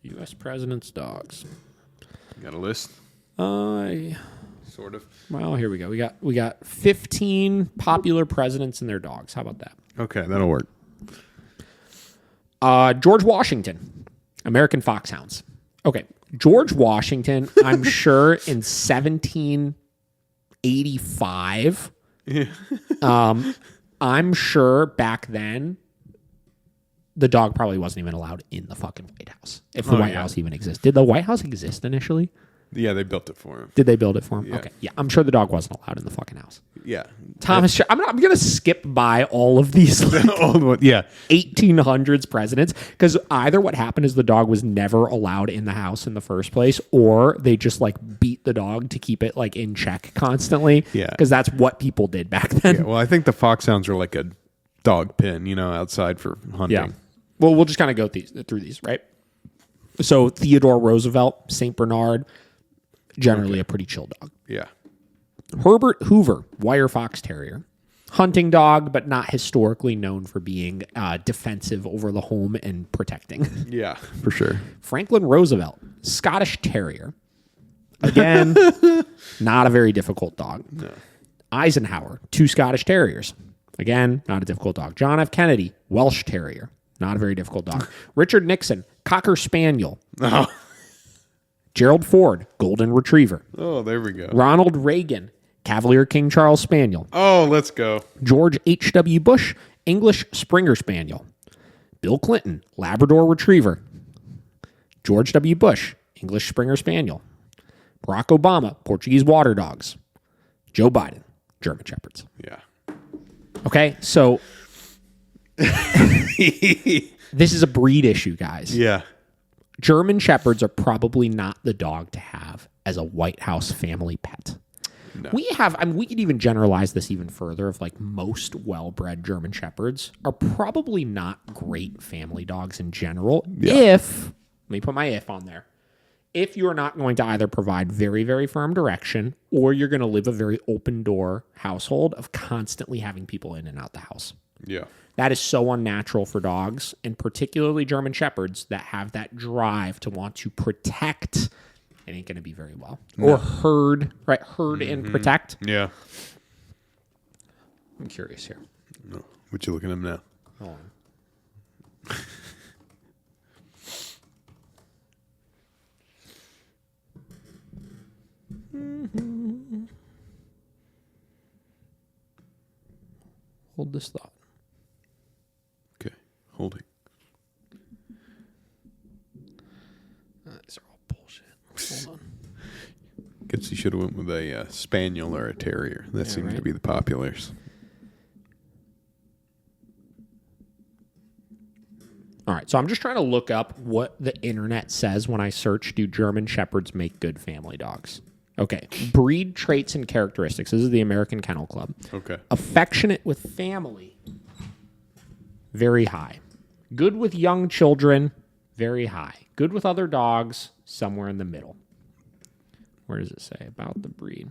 U.S. President's dogs. You got a list? Sort of. Well, here we go. We got 15 popular presidents and their dogs. How about that? Okay, that'll work. George Washington, American Foxhounds. Okay, George Washington, I'm sure in 1785... I'm sure back then the dog probably wasn't even allowed in the fucking White House, if the White House even exists. Did the White House exist initially? Yeah, they built it for him. Did they build it for him? Yeah. Okay. Yeah, I'm sure the dog wasn't allowed in the fucking house. Yeah. Thomas, I'm going to skip by all of these Old one. Yeah. 1800s presidents, because either what happened is the dog was never allowed in the house in the first place, or they just like beat the dog to keep it like in check constantly. Yeah. Because that's what people did back then. Yeah, well, I think the foxhounds are like a dog pen, outside for hunting. Yeah. Well, we'll just kind of go through these, right? So Theodore Roosevelt, St. Bernard, generally a pretty chill dog. Yeah. Herbert Hoover, wire fox terrier. Hunting dog, but not historically known for being defensive over the home and protecting. Yeah, for sure. Franklin Roosevelt, Scottish terrier. Again, not a very difficult dog. No. Eisenhower, 2 Scottish terriers. Again, not a difficult dog. John F. Kennedy, Welsh terrier. Not a very difficult dog. Richard Nixon, Cocker Spaniel. Oh. Gerald Ford, Golden Retriever. Oh, there we go. Ronald Reagan, Cavalier King Charles Spaniel. Oh, let's go. George H.W. Bush, English Springer Spaniel. Bill Clinton, Labrador Retriever. George W. Bush, English Springer Spaniel. Barack Obama, Portuguese Water Dogs. Joe Biden, German Shepherds. Yeah. Okay, so this is a breed issue, guys. Yeah. German Shepherds are probably not the dog to have as a White House family pet. No. We could even generalize this even further of like most well-bred German Shepherds are probably not great family dogs in general. Yeah. Let me put my if on there. If you are not going to either provide very, very firm direction, or you're going to live a very open door household of constantly having people in and out the house. Yeah. That is so unnatural for dogs, and particularly German Shepherds that have that drive to want to protect. It ain't going to be very well. No. Or herd, right? Herd and protect. Yeah. I'm curious here. No. What you looking at now? Hold on. Hold this thought. Okay. Holding. These are all bullshit. Hold on. Guess you should have went with a spaniel or a terrier. That seems to be the populars. All right, so I'm just trying to look up what the internet says when I search, do German Shepherds make good family dogs? Okay, breed traits and characteristics. This is the American Kennel Club. Okay. Affectionate with family, very high. Good with young children, very high. Good with other dogs, somewhere in the middle. Where does it say about the breed?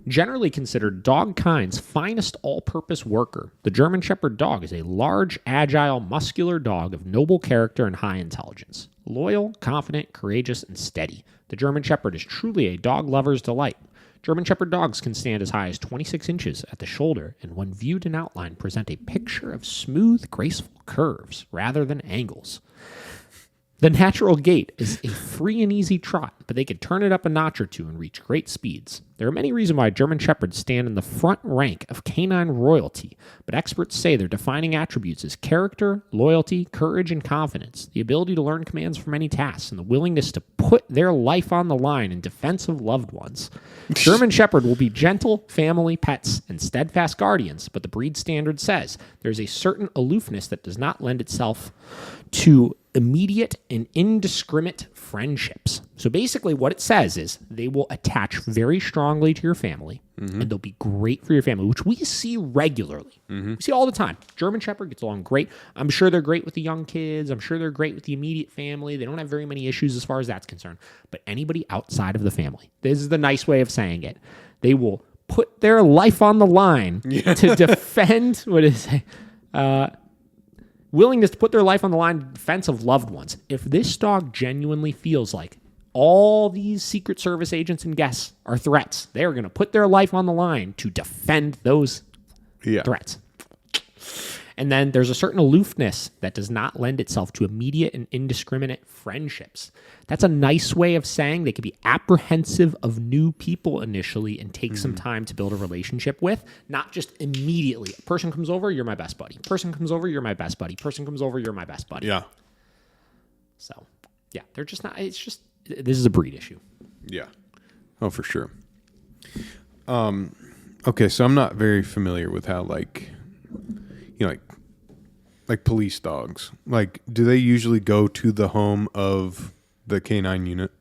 Generally considered dog kind's finest all-purpose worker, the German Shepherd dog is a large, agile, muscular dog of noble character and high intelligence. Loyal, confident, courageous, and steady. The German Shepherd is truly a dog lover's delight. German Shepherd dogs can stand as high as 26 inches at the shoulder, and when viewed in outline, present a picture of smooth, graceful curves rather than angles. The natural gait is a free and easy trot, but they can turn it up a notch or two and reach great speeds. There are many reasons why German Shepherds stand in the front rank of canine royalty, but experts say their defining attributes is character, loyalty, courage, and confidence, the ability to learn commands from any tasks, and the willingness to put their life on the line in defense of loved ones. German Shepherd will be gentle family pets and steadfast guardians, but the breed standard says there's a certain aloofness that does not lend itself to immediate and indiscriminate friendships. So basically what it says is they will attach very strongly to your family, and they'll be great for your family, which we see regularly. We see all the time. German Shepherd gets along great. I'm sure they're great with the young kids. I'm sure they're great with the immediate family. They don't have very many issues as far as that's concerned. But anybody outside of the family, this is the nice way of saying it, they will put their life on the line to defend, what is it? Willingness to put their life on the line in defense of loved ones. If this dog genuinely feels like all these Secret Service agents and guests are threats, they are going to put their life on the line to defend those threats. And then there's a certain aloofness that does not lend itself to immediate and indiscriminate friendships. That's a nice way of saying they could be apprehensive of new people initially and take some time to build a relationship with, not just immediately. A person comes over, you're my best buddy. Person comes over, you're my best buddy. Person comes over, you're my best buddy. Yeah. So, yeah, they're just not, it's just, this is a breed issue. Yeah. Oh, for sure. Okay, so I'm not very familiar with how, like, you know, like police dogs. Like, do they usually go to the home of the canine unit?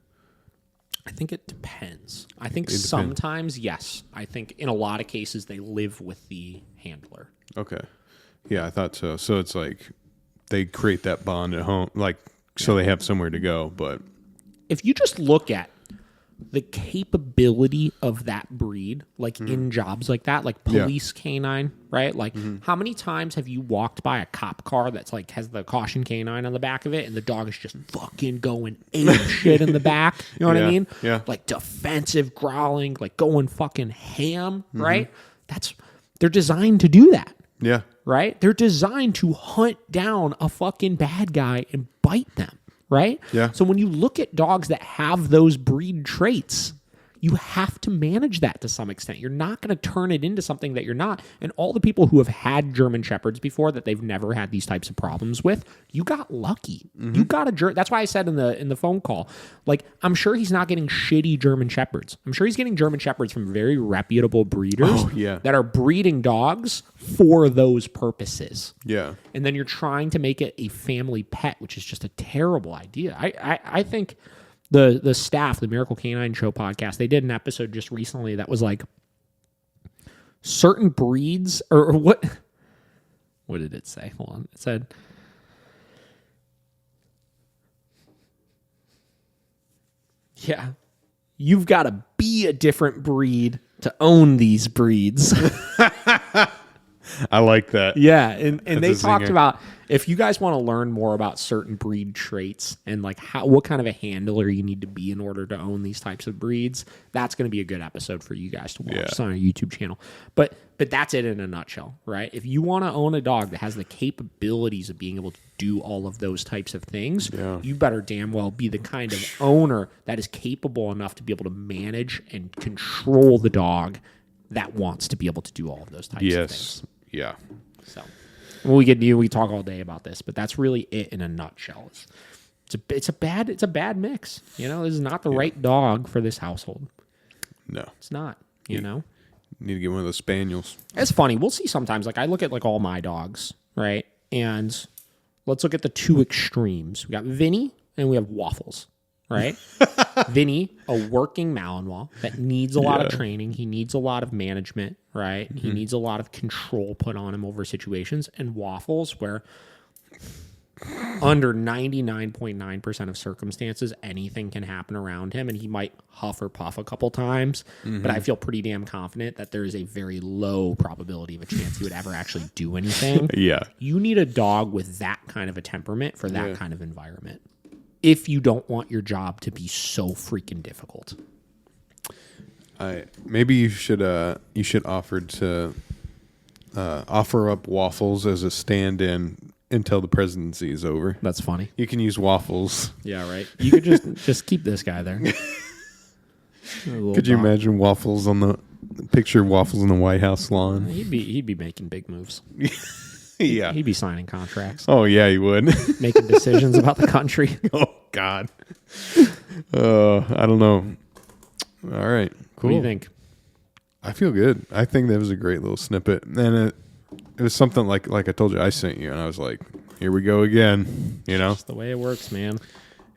I think it depends. I think sometimes, yes. I think in a lot of cases, they live with the handler. Okay. Yeah, I thought so. So it's like they create that bond at home, like, so they have somewhere to go. But if you just look at the capability of that breed, like in jobs like that, like police canine, right? Like how many times have you walked by a cop car that's like has the caution canine on the back of it and the dog is just fucking going ape shit in the back? You know what I mean? Yeah. Like defensive growling, like going fucking ham, right? They're designed to do that. yeah. Right? They're designed to hunt down a fucking bad guy and bite them. Right? Yeah. So when you look at dogs that have those breed traits, you have to manage that to some extent. You're not going to turn it into something that you're not. And all the people who have had German Shepherds before that they've never had these types of problems with, you got lucky. You got a that's why I said in the phone call, like, I'm sure he's not getting shitty German Shepherds. I'm sure he's getting German Shepherds from very reputable breeders that are breeding dogs for those purposes. Yeah. And then you're trying to make it a family pet, which is just a terrible idea. I think the staff, the Miracle Canine Show podcast, they did an episode just recently that was like certain breeds or what did it say? Hold on. It said, yeah, you've got to be a different breed to own these breeds. I like that. Yeah, and they talked about if you guys want to learn more about certain breed traits and like what kind of a handler you need to be in order to own these types of breeds, that's going to be a good episode for you guys to watch. It's on our YouTube channel. But that's it in a nutshell, right? If you want to own a dog that has the capabilities of being able to do all of those types of things, you better damn well be the kind of owner that is capable enough to be able to manage and control the dog that wants to be able to do all of those types of things. Yeah. So when we get to you, we talk all day about this, but that's really it in a nutshell. It's a bad mix. You know, this is not the right dog for this household. No. It's not, you know. Need to get one of those spaniels. It's funny. We'll see sometimes. Like I look at like all my dogs, right? And let's look at the two extremes. We got Vinny and we have Waffles, right? Vinny, a working Malinois that needs a lot of training. He needs a lot of management, right? He needs a lot of control put on him over situations. And Waffles, where under 99.9% of circumstances, anything can happen around him, and he might huff or puff a couple times, but I feel pretty damn confident that there is a very low probability of a chance he would ever actually do anything. Yeah. You need a dog with that kind of a temperament for that kind of environment, if you don't want your job to be so freaking difficult. Maybe you should offer up Waffles as a stand-in until the presidency is over. That's funny. You can use Waffles. Yeah, right. You could just keep this guy there. Could you imagine Waffles on the White House lawn? He'd be making big moves. Yeah. He'd be signing contracts. Oh yeah, he would. Making decisions about the country. Oh God. I don't know. All right. Cool. What do you think? I feel good. I think that was a great little snippet. And it was something like I told you I sent you, and I was like, here we go again. You know? That's the way it works, man.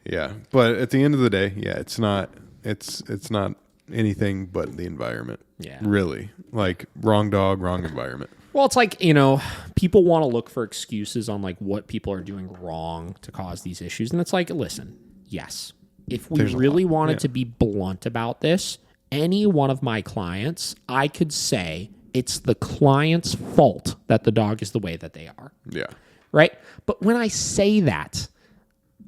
Yeah. But at the end of the day, it's not anything but the environment. Yeah. Really. Like wrong dog, wrong environment. Well, it's like, you know, people want to look for excuses on like what people are doing wrong to cause these issues. And it's like, listen, yes, if we really wanted to be blunt about this, any one of my clients, I could say it's the client's fault that the dog is the way that they are. Yeah. Right? But when I say that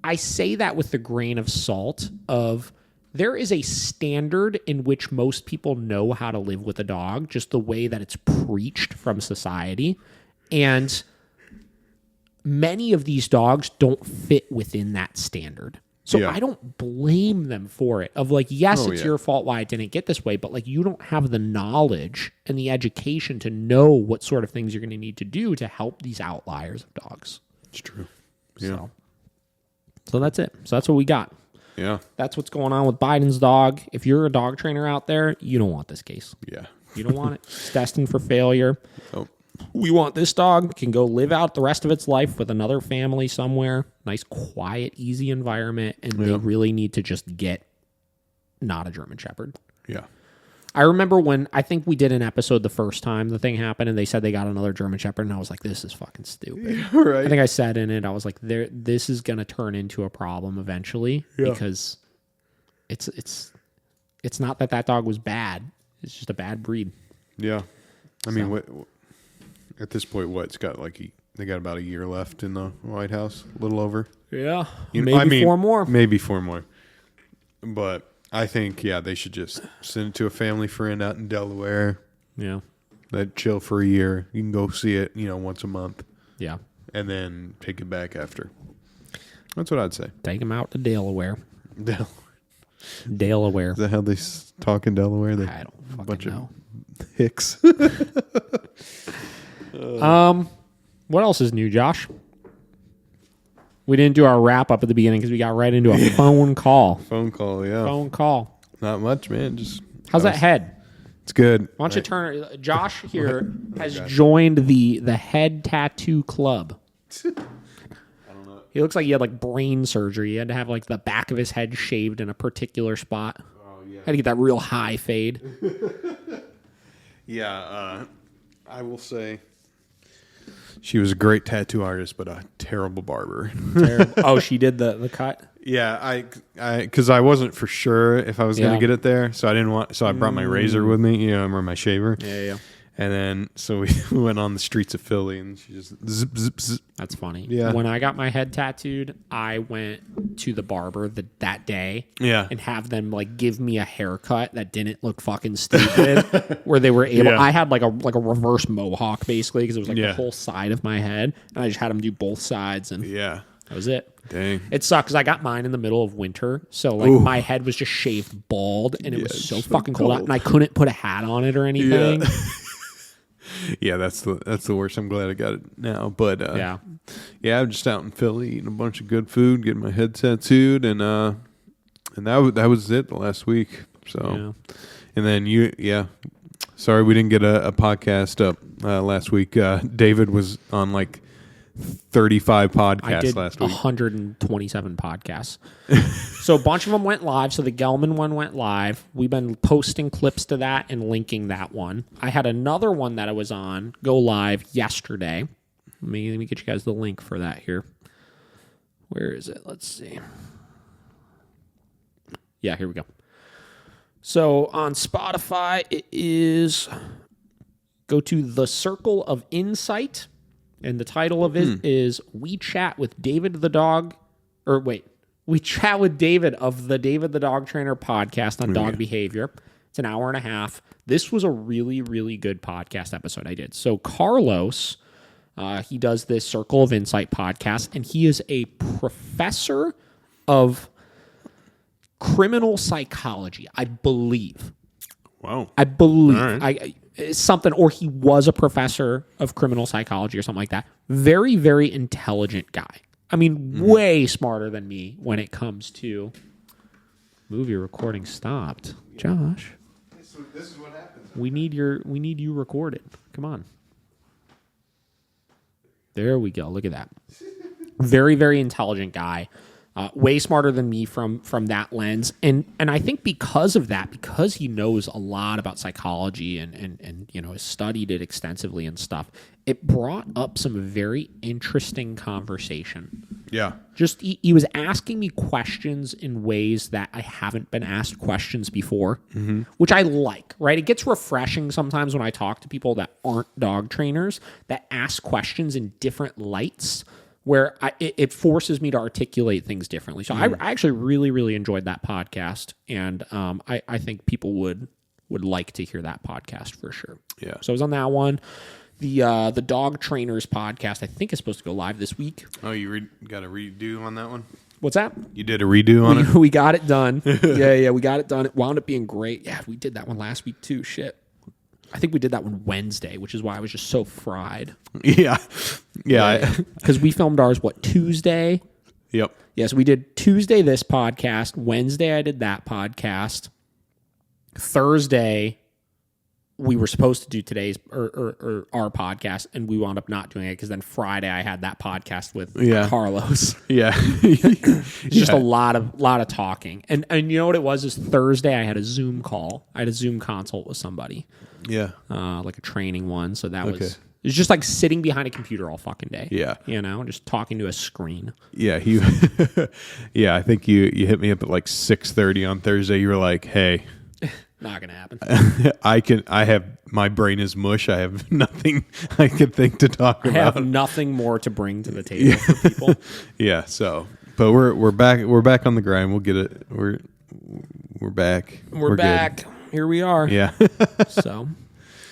with the grain of salt of there is a standard in which most people know how to live with a dog, just the way that it's preached from society. And many of these dogs don't fit within that standard. So I don't blame them for it. Of like, yes, it's your fault why it didn't get this way, but like you don't have the knowledge and the education to know what sort of things you're going to need to do to help these outliers of dogs. It's true. Yeah. So that's it. So that's what we got. Yeah. That's what's going on with Biden's dog. If you're a dog trainer out there, you don't want this case. Yeah. You don't want it. It's destined for failure. Oh. We want this dog can go live out the rest of its life with another family somewhere. Nice, quiet, easy environment. And they really need to just get not a German Shepherd. Yeah. I remember when I think we did an episode the first time the thing happened and they said they got another German Shepherd. And I was like, this is fucking stupid. Yeah, right. I think I said in it, I was like, this is going to turn into a problem eventually because it's not that dog was bad. It's just a bad breed. Yeah. I mean, what, at this point, it's got they got about a year left in the White House, a little over. Yeah. Maybe 4 more. Maybe 4 more. But I think, they should just send it to a family friend out in Delaware. Yeah. Let chill for a year. You can go see it, once a month. Yeah. And then take it back after. That's what I'd say. Take him out to Delaware. Delaware. Is that how they talk in Delaware? I don't fucking bunch know. Of hicks. What else is new, Josh? We didn't do our wrap up at the beginning because we got right into a phone call. Phone call, yeah. Phone call. Not much, man. Just how's that head? It's good. Why don't you turn? Josh here has joined the head tattoo club. I don't know. He looks like he had like brain surgery. He had to have like the back of his head shaved in a particular spot. Oh yeah. Had to get that real high fade. Yeah, I will say she was a great tattoo artist, but a terrible barber. Oh, she did the cut? Yeah, because I wasn't for sure if I was going to get it there, so I didn't want. So I brought my razor with me, or my shaver. Yeah. And then so we went on the streets of Philly, and she just zip, zip, zip. That's funny. Yeah. When I got my head tattooed, I went to the barber that day. Yeah. And have them like give me a haircut that didn't look fucking stupid. Where they were able. I had like a reverse mohawk basically because it was like the whole side of my head, and I just had them do both sides, and that was it. Dang. It sucked because I got mine in the middle of winter, so like my head was just shaved bald, and it was so fucking cold out, and I couldn't put a hat on it or anything. Yeah, that's the worst. I'm glad I got it now. But I'm just out in Philly eating a bunch of good food, getting my head tattooed, and that was it the last week. So, and then sorry we didn't get a podcast up last week. David was on like 35 podcasts last week. 127 podcasts. So a bunch of them went live. So the Gelman one went live. We've been posting clips to that and linking that one. I had another one that I was on go live yesterday. Let me get you guys the link for that here. Where is it? Let's see. Yeah, here we go. So on Spotify, it is go to The Circle of Insight. And the title of it is We Chat with David the Dog, We Chat with David of the David the Dog Trainer Podcast on dog behavior. It's an hour and a half. This was a really, really good podcast episode I did. So Carlos, he does this Circle of Insight podcast, and he is a professor of criminal psychology, I believe. Wow. I believe. All right. Something, or he was a professor of criminal psychology or something like that. Very, very intelligent guy. I mean, way smarter than me when it comes to movie recording stopped. Josh, this is what happens. We need you recorded. Come on. There we go. Look at that. Very, very intelligent guy. Way smarter than me from that lens. And I think because of that, because he knows a lot about psychology and has studied it extensively and stuff, it brought up some very interesting conversation. Yeah. Just he was asking me questions in ways that I haven't been asked questions before, which I like, right? It gets refreshing sometimes when I talk to people that aren't dog trainers that ask questions in different lights, where it forces me to articulate things differently. So I actually really, really enjoyed that podcast, and I think people would like to hear that podcast for sure. Yeah. So I was on that one. The Dog Trainers Podcast, I think, is supposed to go live this week. Oh, you got a redo on that one? What's that? You did a redo on it? We got it done. Yeah, we got it done. It wound up being great. Yeah, we did that one last week too. Shit. I think we did that one Wednesday, which is why I was just so fried. Yeah. Because we filmed ours, Tuesday? Yep. Yes, we did Tuesday this podcast. Wednesday I did that podcast. Thursday we were supposed to do today's or our podcast, and we wound up not doing it because then Friday I had that podcast with Carlos. Yeah. It's just a lot of talking. And you know what it was? Is Thursday I had a Zoom call. I had a Zoom consult with somebody. Yeah. Like a training one. So that was... It was just like sitting behind a computer all fucking day. Yeah. You know, just talking to a screen. Yeah. Yeah, I think you hit me up at like 6:30 on Thursday. You were like, hey... Not gonna happen. My brain is mush. I have nothing I can think to talk about. I have nothing more to bring to the table for people. Yeah, so but we're back on the grind. We'll get it. We're back. We're back. Good. Here we are. Yeah. So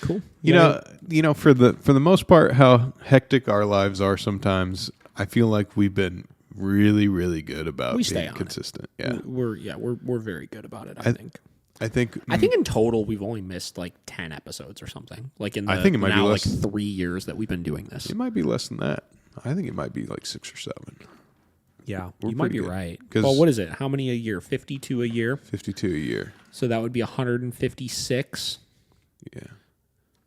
cool. You know, for the most part, how hectic our lives are sometimes, I feel like we've been really, really good about being consistent. Yeah. We're very good about it, I think. I think in total we've only missed like 10 episodes or something. Like in the I think it might be less, like 3 years that we've been doing this. It might be less than that. I think it might be like 6 or 7. Yeah, you might be right. Well, what is it? How many a year? 52 a year? 52 a year. So that would be 156. Yeah.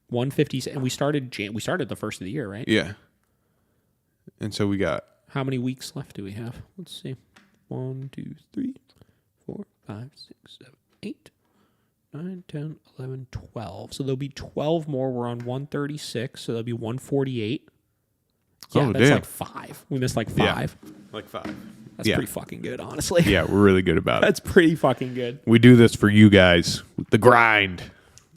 150, and we started the first of the year, right? Yeah. And so we got... How many weeks left do we have? Let's see. 1, 2, 3, 4, 5, 6, 7, 8, 9, 10, 11, 12. So there'll be 12 more. We're on 136, so there'll be 148. Yeah, that's like 5. We missed like 5. Yeah, like 5. That's pretty fucking good, honestly. Yeah, we're really good about it. That's pretty fucking good. We do this for you guys. The grind.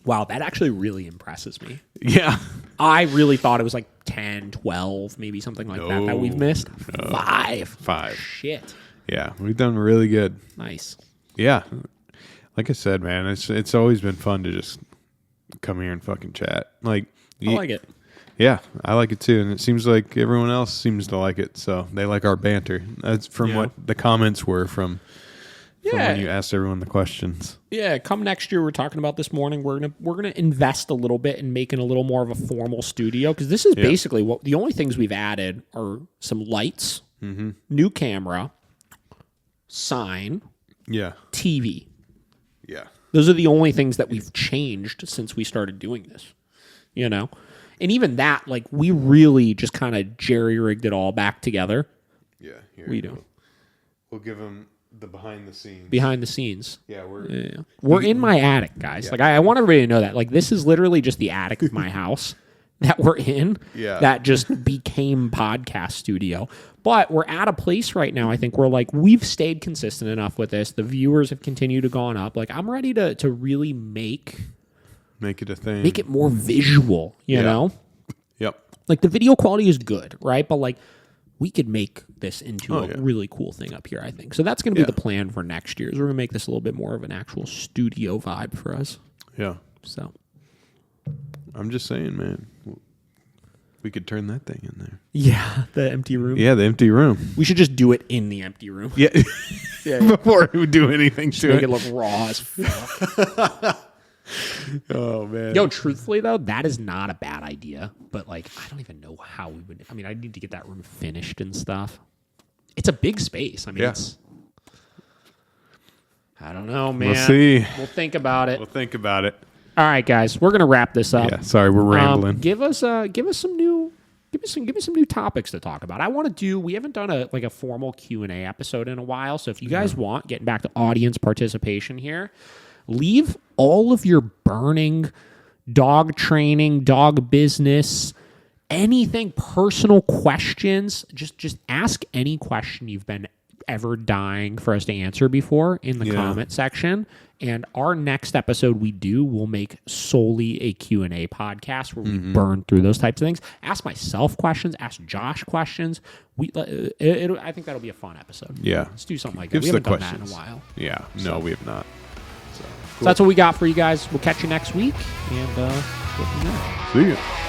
Wow, that actually really impresses me. Yeah. I really thought it was like 10, 12, maybe something like that we've missed. 5. 5. Shit. Yeah, we've done really good. Nice. Yeah. Like I said, man, it's always been fun to just come here and fucking chat. Like I like it. Yeah, I like it too, and it seems like everyone else seems to like it. So they like our banter. That's from what the comments were from when you asked everyone the questions. Yeah, come next year. We're talking about this morning. We're gonna invest a little bit in making a little more of a formal studio because this is basically what the only things we've added are some lights, new camera, sign, TV. Yeah. Those are the only things that we've changed since we started doing this, you know? And even that, like, we really just kind of jerry-rigged it all back together. Yeah. Here we do. We'll give them the behind the scenes. Behind the scenes. Yeah, we're in my attic, guys. Yeah. Like, I want everybody to know that. Like, this is literally just the attic of my house that we're in that just became podcast studio. But we're at a place right now, I think, where, like, we've stayed consistent enough with this. The viewers have continued to go up. Like, I'm ready to really make it a thing. Make it more visual, you know? Yep. Like, the video quality is good, right? But, like, we could make this into a really cool thing up here, I think. So that's going to be the plan for next year. Is we're going to make this a little bit more of an actual studio vibe for us. Yeah. So I'm just saying, man. We could turn that thing in there. Yeah, the empty room. Yeah, the empty room. We should just do it in the empty room. Yeah. Before we do anything just to make it look raw as fuck. Oh, man. Yo, truthfully, though, that is not a bad idea. But, like, I don't even know how we would... I mean, I need to get that room finished and stuff. It's a big space. I mean, it's... I don't know, man. We'll see. We'll think about it. All right, guys. We're going to wrap this up. Yeah, sorry, we're rambling. Give us some new topics to talk about. I want to do... We haven't done a formal Q&A episode in a while. So if you guys want, getting back to audience participation here... Leave all of your burning dog training, dog business, anything, personal questions. Just ask any question you've been ever dying for us to answer before in the comment section. And our next episode we'll make solely a Q&A podcast where we burn through those types of things. Ask myself questions. Ask Josh questions. I think that'll be a fun episode. Yeah. Let's do something like that. We haven't done that in a while. Yeah. No, we have not. So that's what we got for you guys. We'll catch you next week, and go from there. See ya.